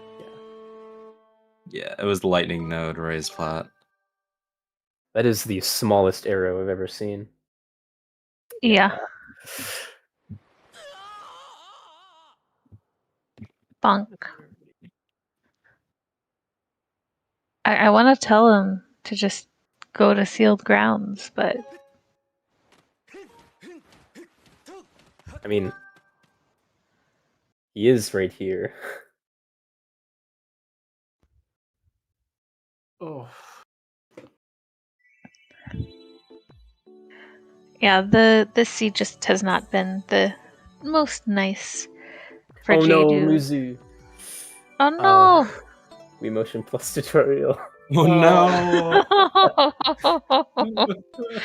Yeah, it was Lightning Node raised flat. That is the smallest arrow I've ever seen. Yeah. Bonk. I want to tell him to just go to sealed grounds, but I mean, he is right here. Oh. yeah, this seed just has not been the most nice for Oh no, J-Dude. Muzu. Oh no! We Motion Plus tutorial. Oh no!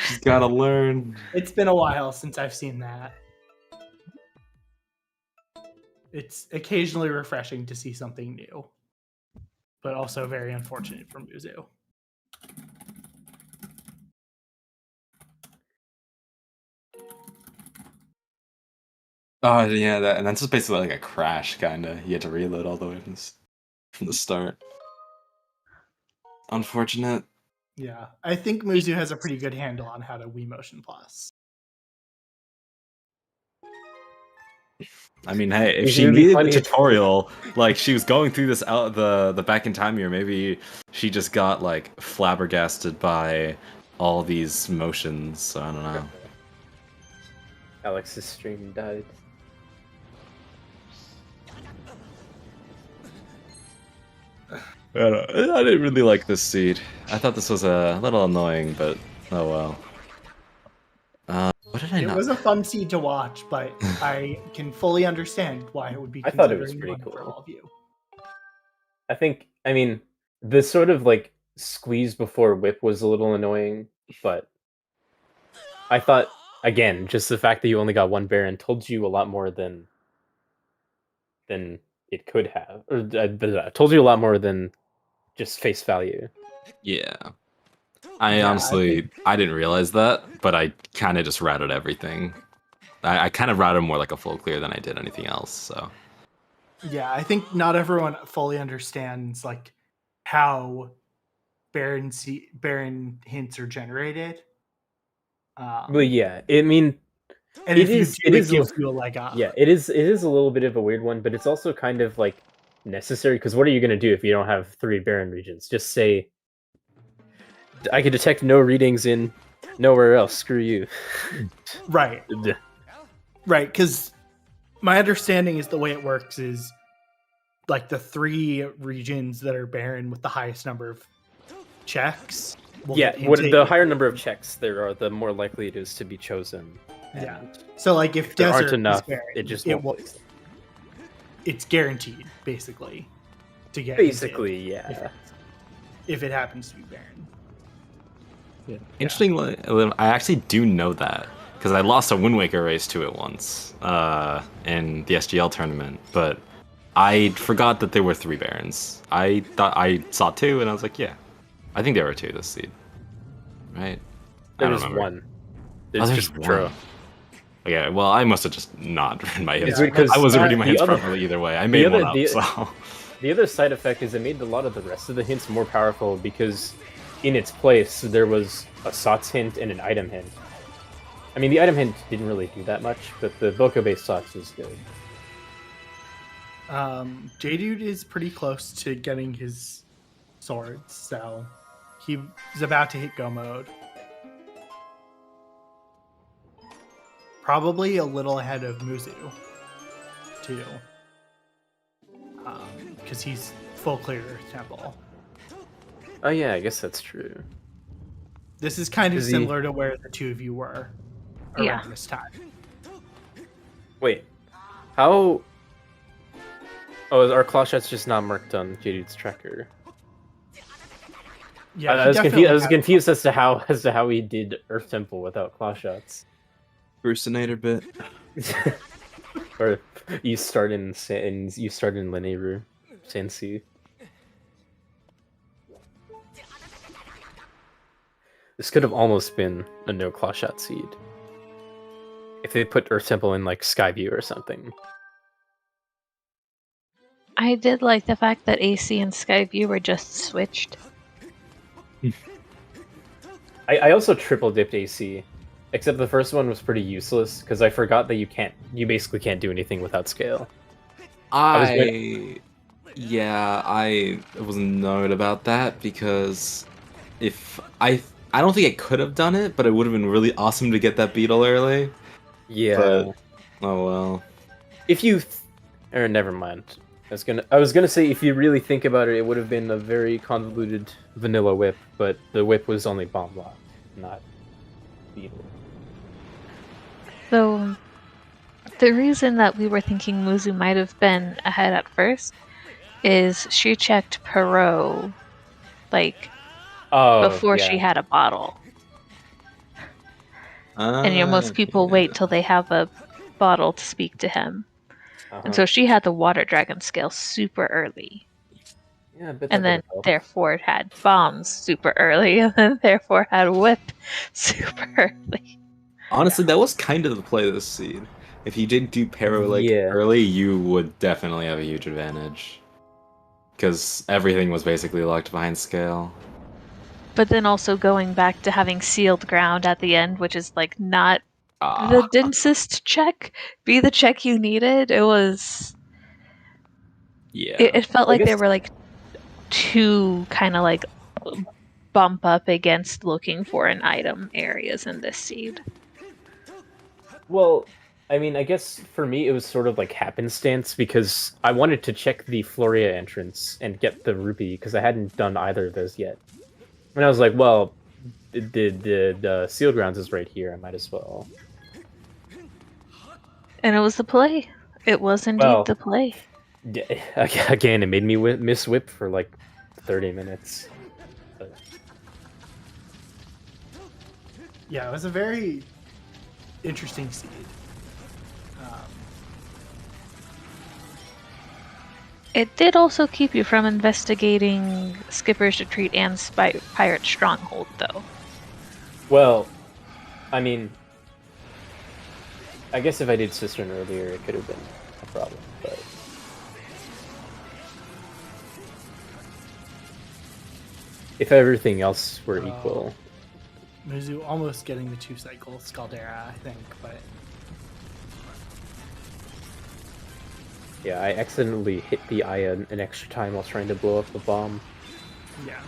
She's gotta learn. It's been a while since I've seen that. It's occasionally refreshing to see something new, but also very unfortunate for Muzu. Oh yeah, and that's just basically like a crash, kinda. You had to reload all the way from the start. Unfortunate. Yeah, I think Muzu has a pretty good handle on how to Wii Motion Plus. I mean, hey, if It's she really needed funny. the tutorial, like she was going through this out the back in time year, maybe she just got like flabbergasted by all these motions. So I don't know. Alex's stream died. I didn't really like this seed. I thought this was a little annoying, but oh well. What did I It not? was a fun seed to watch, but I can fully understand why it would be. I thought it was considered pretty one for cool. all of you. I mean, the sort of like squeeze before whip was a little annoying, but I thought, again, just the fact that you only got 1 Baron told you a lot more than it could have, or told you a lot more than just face value. Yeah. I honestly, I didn't realize that, but I kind of just routed everything. I kind of routed more like a full clear than I did anything else, so. Yeah, I think not everyone fully understands like how Baron hints are generated. But yeah, I mean, and it if is- you do, it it is gives you a leg up. yeah, it is a little bit of a weird one, but it's also kind of like necessary, because what are you going to do if you don't have 3 Baron regions? Just say, I can detect no readings in nowhere else, screw you. Right. Right, because my understanding is the way it works is like the 3 regions that are barren with the highest number of checks. Yeah, the higher number of checks there are, the more likely it is to be chosen. Yeah. So like if there desert aren't enough, is barren, it just it's guaranteed basically to get basically if it happens to be barren. Yeah. Interestingly, I actually do know that because I lost a Wind Waker race to it once in the SGL tournament, but I forgot that there were 3 barons. I thought I saw 2, and I was like, yeah, I think there were 2 this seed, right? There's 1. There's just Pro. Okay, well, I must have just not read my hits. Because I wasn't reading my hits properly either way. I made one up, so... The other side effect is it made a lot of the rest of the hints more powerful because in its place there was a SOTS hint and an item hint. I mean, the item hint didn't really do that much, but the Boko-based SOTS was good. J-Dude is pretty close to getting his swords, so he's about to hit go mode. Probably a little ahead of Muzu, too. Because he's full clear Temple. Oh yeah, I guess that's true. This is kind of similar to where the 2 of you were around this time. Wait, how... Oh, are claw shots just not marked on J-Dude's tracker? Yeah, I was confused as to how he did Earth Temple without claw shots. Brucinator bit. Or you start in Lineru, Sansi. This could have almost been a no claw shot seed if they put Earth Temple in like Skyview or something. I did like the fact that AC and Skyview were just switched. I also triple dipped AC, except the first one was pretty useless because I forgot that you basically can't do anything without scale. I was annoyed about that because if I don't think I could have done it, but it would have been really awesome to get that beetle early. Yeah. But, oh well. If you, or never mind. I was gonna say if you really think about it, it would have been a very convoluted vanilla whip, but the whip was only bomb locked, not beetle. So, the reason that we were thinking Muzu might have been ahead at first is she checked Perot, before she had a bottle. And most people wait till they have a bottle to speak to him. And so she had the water dragon scale super early. Yeah, but and then therefore it had bombs super early, and then therefore had whip super early. Honestly, that was kind of the play of this seed. If you did do Pero early, you would definitely have a huge advantage. Because everything was basically locked behind scale. But then also going back to having sealed ground at the end, which is not the densest check be the check you needed. It was... Yeah. It felt like there were two kind of bump up against looking for an item areas in this seed. Well, I mean, I guess for me it was sort of happenstance because I wanted to check the Floria entrance and get the rupee because I hadn't done either of those yet. And I was like, well, the sealed grounds is right here. I might as well. And it was the play. It was indeed the play. Again, it made me miss whip for 30 minutes. But... Yeah, it was a very interesting seed. It did also keep you from investigating Skipper's Retreat and Pirate Stronghold, though. Well, I mean, I guess if I did Cistern earlier, it could have been a problem, but... If everything else were equal... Muzu almost getting the 2-cycle Scaldera, I think, but... Yeah, I accidentally hit the Aya an extra time while trying to blow up the bomb. Yeah.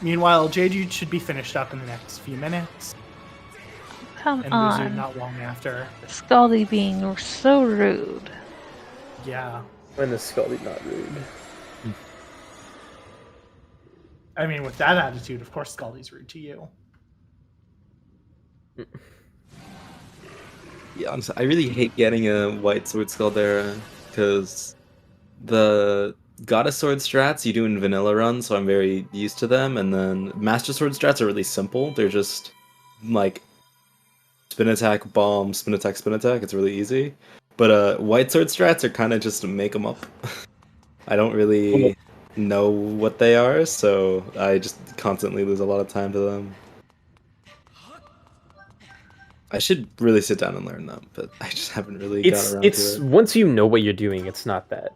Meanwhile, J-Dude should be finished up in the next few minutes. Come and on. Muzu not long after. Scaldy being so rude. Yeah. When is Scully not rude? I mean, with that attitude, of course Scaldy's rude to you. Yeah, honestly, I really hate getting a white sword Scaldera because the Goddess Sword strats you do in vanilla run, so I'm very used to them, and then Master Sword strats are really simple. They're just like spin attack, bomb, spin attack, spin attack. It's really easy. But white sword strats are kind of just make them up. I don't really know what they are, so I just constantly lose a lot of time to them. I should really sit down and learn them, but I just haven't really got around to It's it. once you know what you're doing, it's not that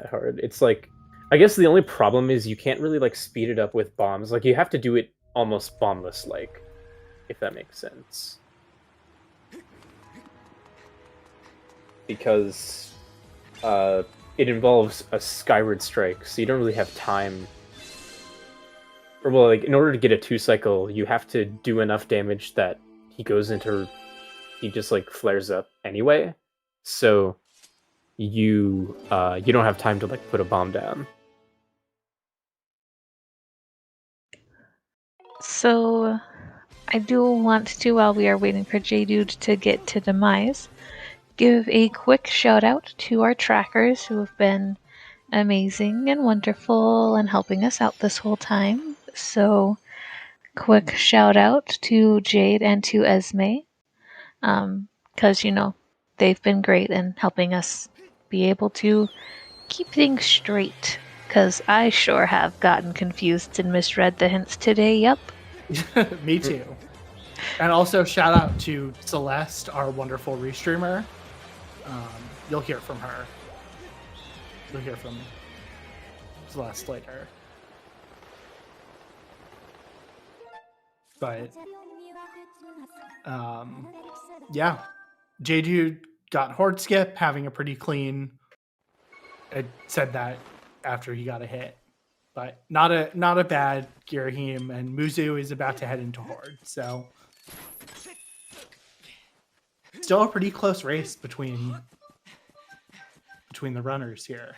hard. It's like, I guess the only problem is you can't really like speed it up with bombs. Like you have to do it almost bombless, like, if that makes sense. Because it involves a Skyward strike, so you don't really have time. Or well, like in order to get a 2-cycle, you have to do enough damage that he just like flares up anyway. So you don't have time to like put a bomb down. So, I do want to, while we are waiting for J-Dude to get to Demise, give a quick shout out to our trackers who have been amazing and wonderful and helping us out this whole time. So, quick shout out to Jade and to Esme, because, you know, they've been great in helping us be able to keep things straight. Because I sure have gotten confused and misread the hints today, yep. Me too. And also shout out to Celeste, our wonderful restreamer. You'll hear from her. You'll hear from Celeste later. But yeah, J-Dude got Horde Skip, having a pretty clean. I said that after he got a hit, but not a bad Girahim, and Muzu is about to head into Horde, so still a pretty close race between the runners here.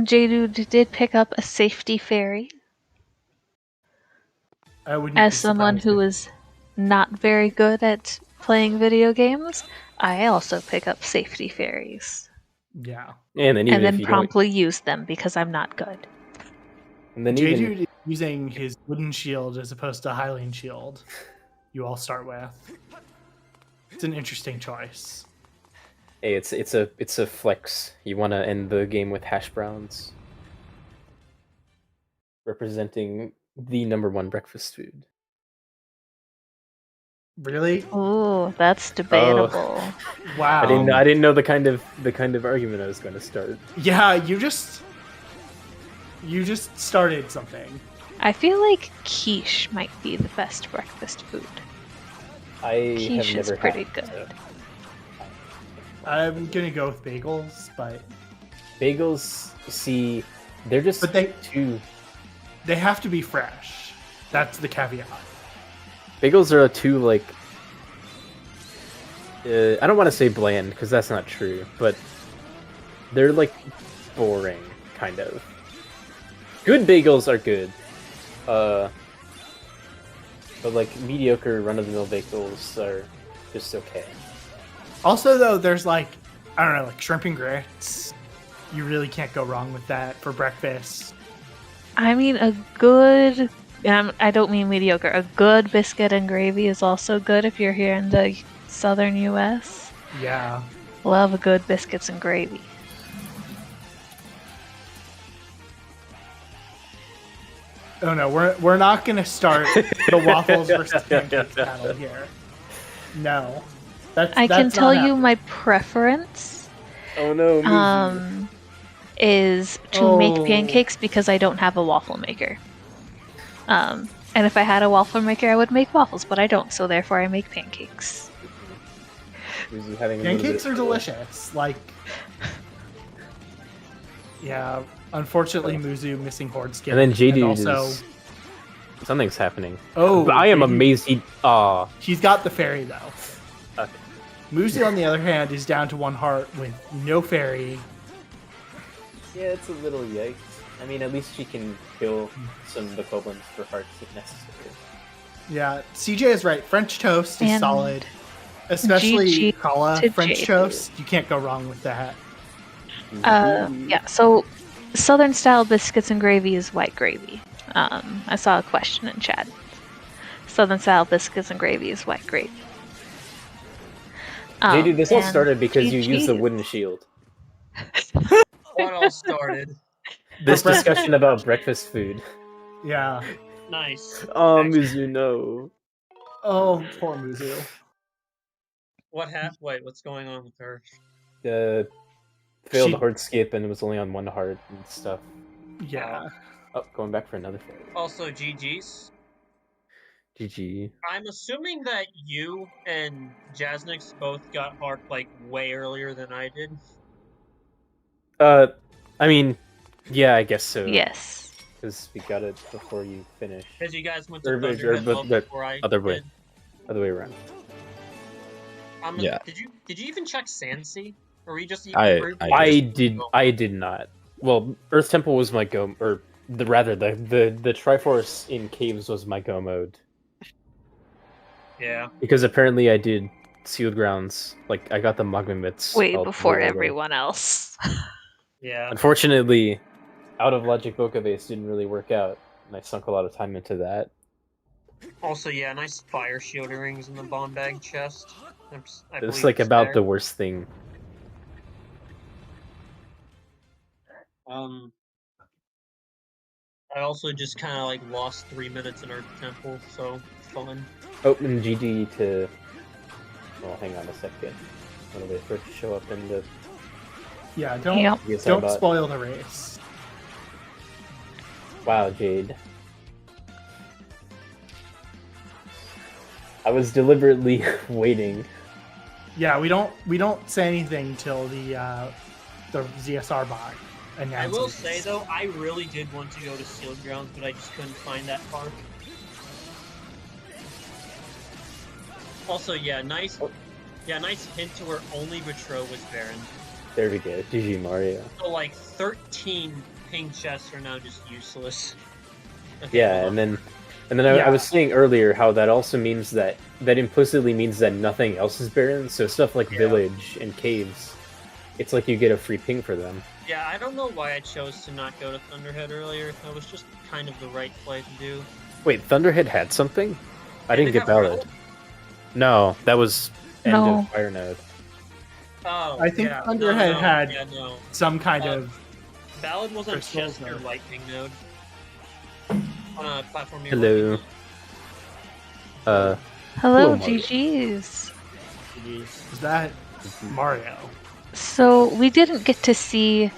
J-Dude did pick up a safety fairy. I wouldn't As be someone surprised who if- is not very good at playing video games, I also pick up safety fairies. yeah. And then even And if then you promptly use them because I'm not good. don't, and then even J-Dude is using his wooden shield as opposed to Hylian shield. You all start with. It's an interesting choice. hey, it's a flex. You want to end the game with hash browns, representing the #1 breakfast food. Really? Ooh, that's debatable. Wow. I didn't know the kind of argument I was going to start. Yeah, you just started something. I feel like quiche might be the best breakfast food. I Quiche have is never pretty had, good. so. I'm gonna go with bagels, but Bagels, see, they're just But they- too. they have to be fresh. That's the caveat. Bagels are too like. I don't want to say bland because that's not true, but they're like boring, kind of. Good bagels are good, but like mediocre run-of-the-mill bagels are just okay. Also, though, there's like, I don't know, like shrimp and grits. You really can't go wrong with that for breakfast. I mean, a good, and I don't mean mediocre, a good biscuit and gravy is also good if you're here in the southern US. Yeah. Love a good biscuits and gravy. Oh no, we're not gonna start the waffles versus pancakes battle here. No. I can that's tell not you happening. my preference Oh no! is to make Oh. pancakes because I don't have a waffle maker. And if I had a waffle maker, I would make waffles, but I don't, so therefore I make pancakes. Pancakes are delicious. Like, yeah. Unfortunately, Muzu missing Horde Skip. And then J-Dude also, is Something's happening. Oh, But I am baby. amazed he... He's got the fairy though. Okay. Muzi, on the other hand, is down to 1 heart with no fairy. Yeah, it's a little yikes. I mean, at least she can kill some bokoblins for hearts if necessary. Yeah, CJ is right. French toast is And solid. Especially GG Kala to French Jade. toast. You can't go wrong with that. Yeah, so Southern style biscuits and gravy is white gravy. I saw a question in chat. Southern style biscuits and gravy is white gravy. JD, this all and started because you used the GG. wooden shield. What all started? This discussion about breakfast food. Yeah. Nice. Mizu, no. Oh, poor Muzu. Wait, what's going on with her? Failed She- hard skip and it was only on 1 heart and stuff. Yeah. Oh, going back for another fairy. Also, GG's. GG. I'm assuming that you and Jasnix both got heart like way earlier than I did. I mean, yeah, I guess so. Yes. Because we got it before you finished. Because you guys went Or- to or- Thunderhead but- well but before I other way. did. Other way around. Yeah. Did you even check Sandsea? Or were you just I did not. Well, Earth Temple was my go, or the Triforce in caves was my go mode. Yeah. Because apparently I did Sealed Grounds. Like, I got the Magma Myths. Way out before way early. everyone else. Yeah. Unfortunately, Out of Logic Boca Base didn't really work out, and I sunk a lot of time into that. Also, yeah, nice fire shield earrings in the bomb bag chest. It was like about the worst thing. I also just kind of like lost 3 minutes in Earth Temple, so fun. Open GD to. Well, hang on a second. I'm gonna wait for it to show up in the. Yeah, don't Yep. ESI don't bot. spoil the race. Wow, Jade. I was deliberately waiting. Yeah, we don't say anything till the ZSR bot announces. I will say though, I really did want to go to Sealed Grounds, but I just couldn't find that park. Also, nice hint to where only Betro was barren. There we go. GG Mario. So like 13 ping chests are now just useless. Okay, Yeah, hold and on. then I was saying earlier how that also means that implicitly means that nothing else is barren. So stuff like village and caves, it's like you get a free ping for them. Yeah, I don't know why I chose to not go to Thunderhead earlier. That was just kind of the right play to do. Wait, Thunderhead had something? I Did didn't they get have Ballad. Red? No, that was end No. of Fire Node. Oh, I think yeah, Thunderhead had- Yeah, no. some kind of Ballad was on Crystals, Chester no. Lightning node. On a platform near Hello. Hello, Hello, Mario. GG's. is that Mario. So we didn't get to see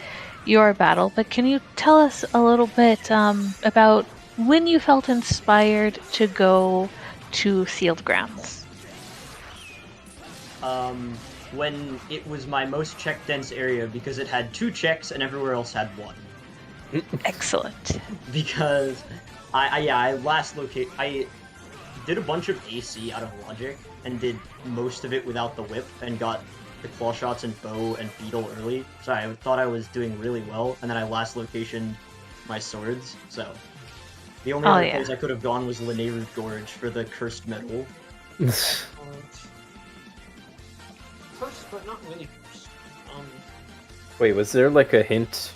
your battle, but can you tell us a little bit about when you felt inspired to go to Sealed Grounds? When it was my most check dense area because it had 2 checks and everywhere else had 1. Excellent. Because I did a bunch of AC out of logic and did most of it without the whip and got the claw shots and bow and beetle early. So I thought I was doing really well, and then I last locationed my swords. So the only other place I could have gone was Lineru Gorge for the cursed metal. Cursed, but not really cursed. Wait, was there like a hint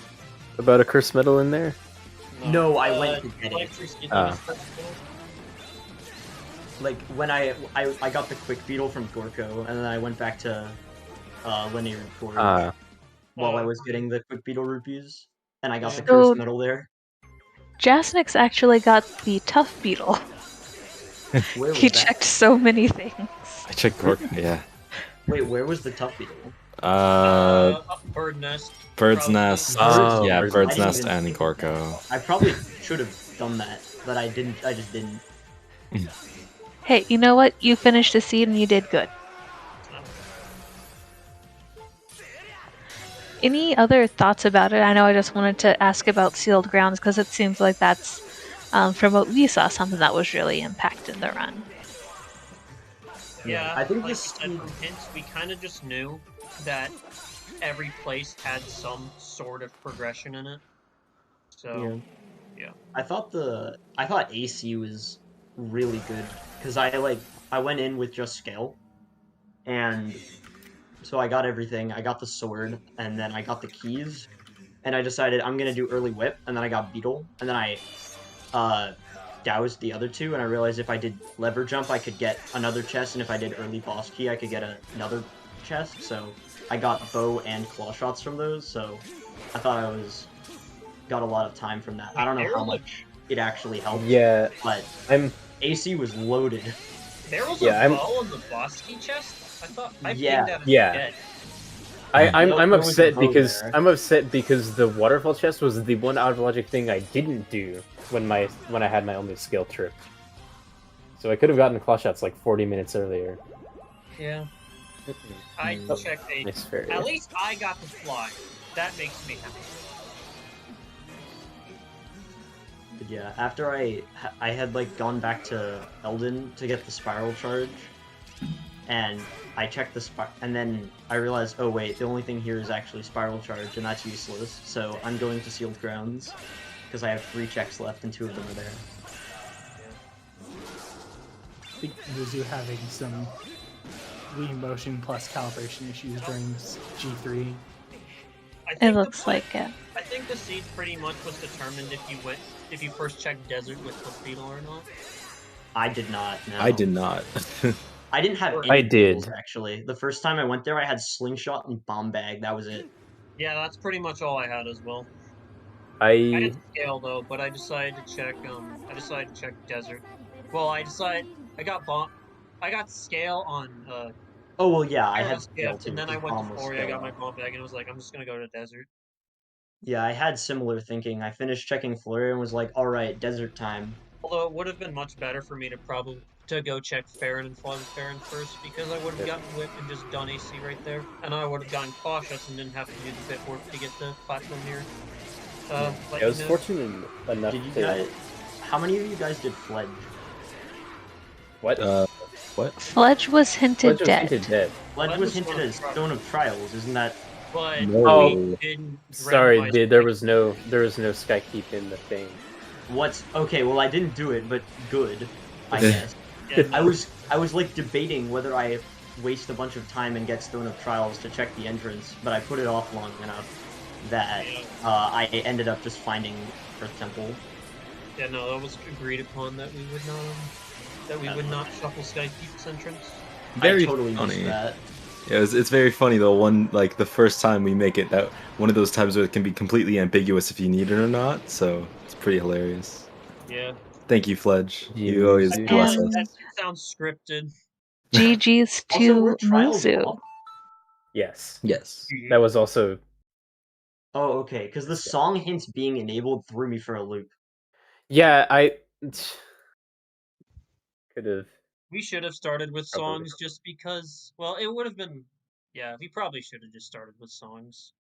about a curse metal in there? No, I went to get it. Electricity Ah. is cursed metal. Like when I got the quick beetle from Gorko, and then I went back to Linear Gorge while I was getting the quick beetle rupees, and I got the So- cursed metal there. Jasnix actually got the tough beetle. Where was He that? checked so many things. I checked Gorka, yeah. Wait, where was the tough beetle? Up Bird Nest. Bird's probably. Nest. Oh, Yeah, Bird's Bird's Nest. Nest and Gorko. I probably should have done that, but I didn't. I just didn't. Hey, you know what? You finished the seed and you did good. Any other thoughts about it? I know I just wanted to ask about Sealed Grounds because it seems like that's from what we saw, something that was really impacting the run. Yeah, I think like this you said from hints, we kind of just knew that every place had some sort of progression in it. So, yeah. I thought AC was really good because I went in with just scale, and so I got everything. I got the sword, and then I got the keys, and I decided I'm gonna do early whip, and then I got beetle, and then I doused the other two, and I realized if I did lever jump, I could get another chest, and if I did early boss key, I could get another chest. So I got bow and claw shots from those. So I thought I got a lot of time from that. I don't know how much it actually helped. Yeah, but AC was loaded. There was a bow in the boss key chest. I thought I pinged that as dead. I'm upset because the waterfall chest was the one out of logic thing I didn't do when I had my only skill trip. So I could have gotten claw shots like 40 minutes earlier. Yeah. I checked at least I got to fly. That makes me happy. But yeah, after I had like gone back to Eldin to get the spiral charge, and I checked the and then I realized, oh wait, the only thing here is actually spiral charge, and that's useless. So I'm going to sealed grounds because I have 3 checks left and 2 of them are there. I think Mizu having some Wii motion plus calibration issues during G3. It looks like it. I think the seed pretty much was determined if you first checked desert with Foot Beetle or not. I did not. No. I did not. I didn't have any tools, actually. The first time I went there, I had slingshot and bomb bag. That was it. Yeah, that's pretty much all I had as well. I had scale though, but I decided to check. Desert. Well, I got scale on. Oh well, yeah, I had scale too, and then I went to Florida. I got my bomb bag, and I was like, I'm just gonna go to desert. Yeah, I had similar thinking. I finished checking Flurry and was like, all right, desert time. Although it would have been much better for me to go check Farron and fly with Farron first, because I would have gotten whip and just done AC right there, and I would have gotten cautious and didn't have to do the bit work to get the platform here. I was fortunate enough. Did you guys? How many of you guys did Fledge? What? What? Fledge was hinted dead. Fledge was hinted as Stone of Trials, isn't that? But no. Sorry, dude. There was no Skykeep in the thing. What's okay? Well, I didn't do it, but good, I guess. I was like debating whether I waste a bunch of time and get Stone of Trials to check the entrance, but I put it off long enough that I ended up just finding Earth Temple. Yeah, no, that was agreed upon that we would not shuffle Skykeep's entrance. Very I totally funny. missed that. Yeah, it's very funny though. The first time we make it, that one of those times where it can be completely ambiguous if you need it or not. So it's pretty hilarious. Yeah. Thank you, Fledge. You always bless us. That sounds scripted. GG's to Muzu. Yes. Yes. That was also. Oh, okay. Because the song hints being enabled threw me for a loop. Yeah, I could have. We should have started with songs just because. Well, it would have been. Yeah, we probably should have just started with songs.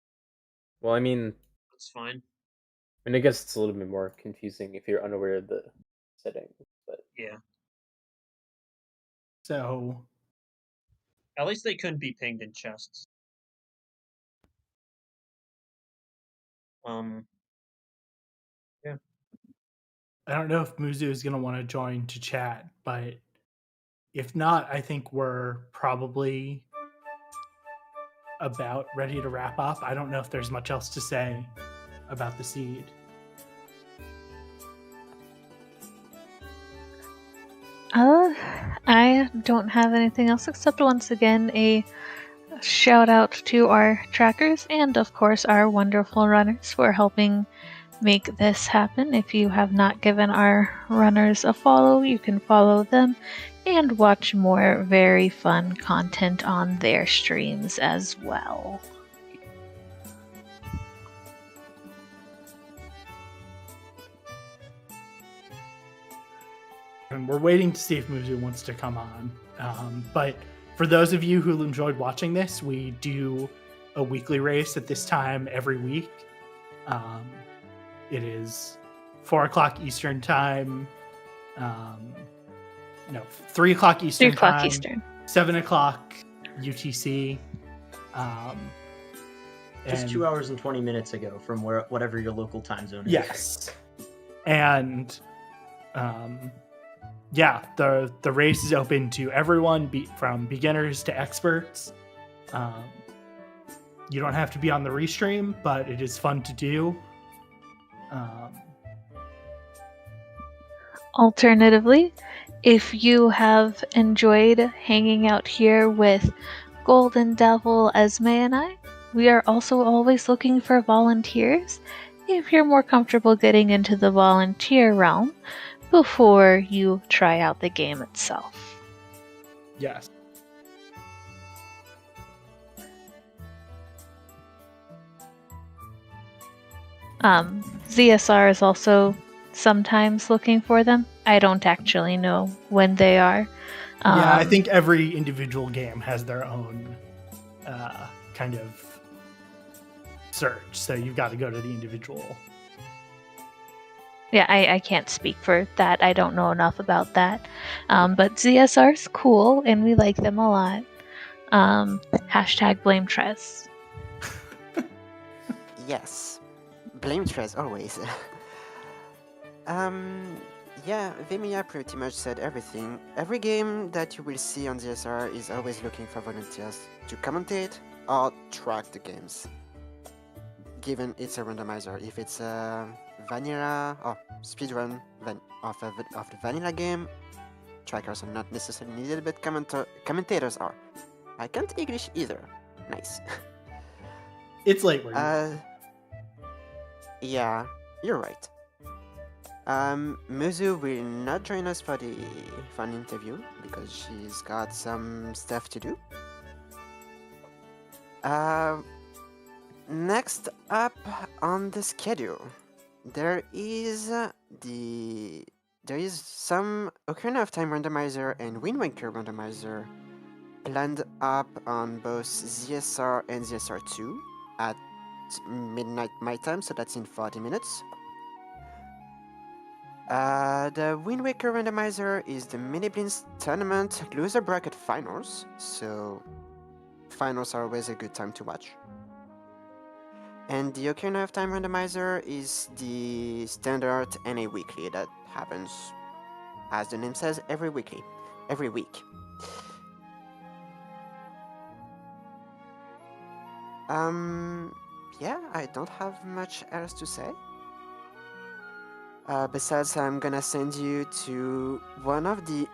Well, I mean, that's fine. I mean, I guess it's a little bit more confusing if you're unaware of the settings, but yeah. So, at least they couldn't be pinged in chests. Yeah. I don't know if Muzu is going to want to join to chat, but if not, I think we're probably about ready to wrap up. I don't know if there's much else to say about the seed. I don't have anything else except once again a shout out to our trackers and of course our wonderful runners for helping make this happen. If you have not given our runners a follow, you can follow them and watch more very fun content on their streams as well. And we're waiting to see if Muzu wants to come on. But for those of you who enjoyed watching this, we do a weekly race at this time every week. It is 4 o'clock Eastern time. 3 o'clock 3 Eastern o'clock time. Eastern. 7 o'clock UTC. Just and- 2 hours and 20 minutes ago from whatever your local time zone is. Yes. And the race is open to everyone, from beginners to experts. You don't have to be on the restream, but it is fun to do. Alternatively, if you have enjoyed hanging out here with Golden Devil, Esme, and I, we are also always looking for volunteers if you're more comfortable getting into the volunteer realm before you try out the game itself. Yes. ZSR is also sometimes looking for them. I don't actually know when they are. Yeah, I think every individual game has their own kind of search, so you've got to go to the individual. Yeah, I can't speak for that. I don't know enough about that. But ZSR's cool, and we like them a lot. Hashtag blame Trez. Yes. Blame Trez, always. Yeah, Vimia pretty much said everything. Every game that you will see on ZSR is always looking for volunteers to commentate or track the games. Given it's a randomizer, if it's a vanilla or speedrun of the vanilla game, trackers are not necessarily needed, but commentators are. I can't English either. Nice. It's late where you Yeah, you're right. Muzu will not join us for the fun interview because she's got some stuff to do. Next up on the schedule, there is some Ocarina of Time randomizer and Wind Waker randomizer planned up on both ZSR and ZSR2 at midnight my time, so that's in 40 minutes. The Wind Waker randomizer is the Mini Blins tournament loser bracket finals, so finals are always a good time to watch. And the Ocarina of Time randomizer is the standard NA weekly that happens, as the name says, every week. Yeah, I don't have much else to say. Besides, I'm gonna send you to one of the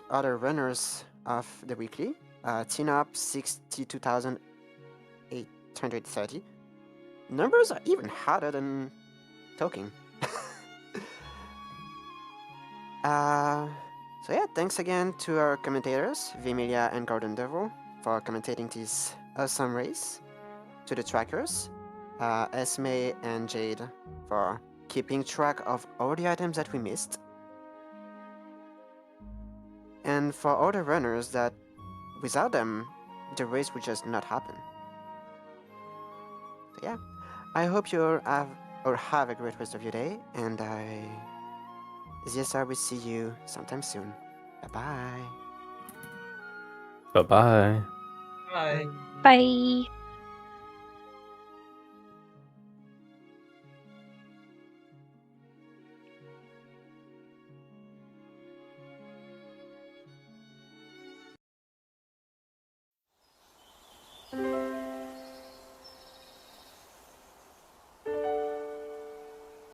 other runners of the weekly, TNOP 62,830. Numbers are even harder than talking. So yeah, thanks again to our commentators, Vimilia and Golden Devil, for commentating this awesome race. To the trackers, Esme and Jade, for keeping track of all the items that we missed. And for all the runners that, without them, the race would just not happen. So yeah, I hope you all have a great rest of your day, and I will see you sometime soon. Bye-bye. Bye-bye. Bye. Bye.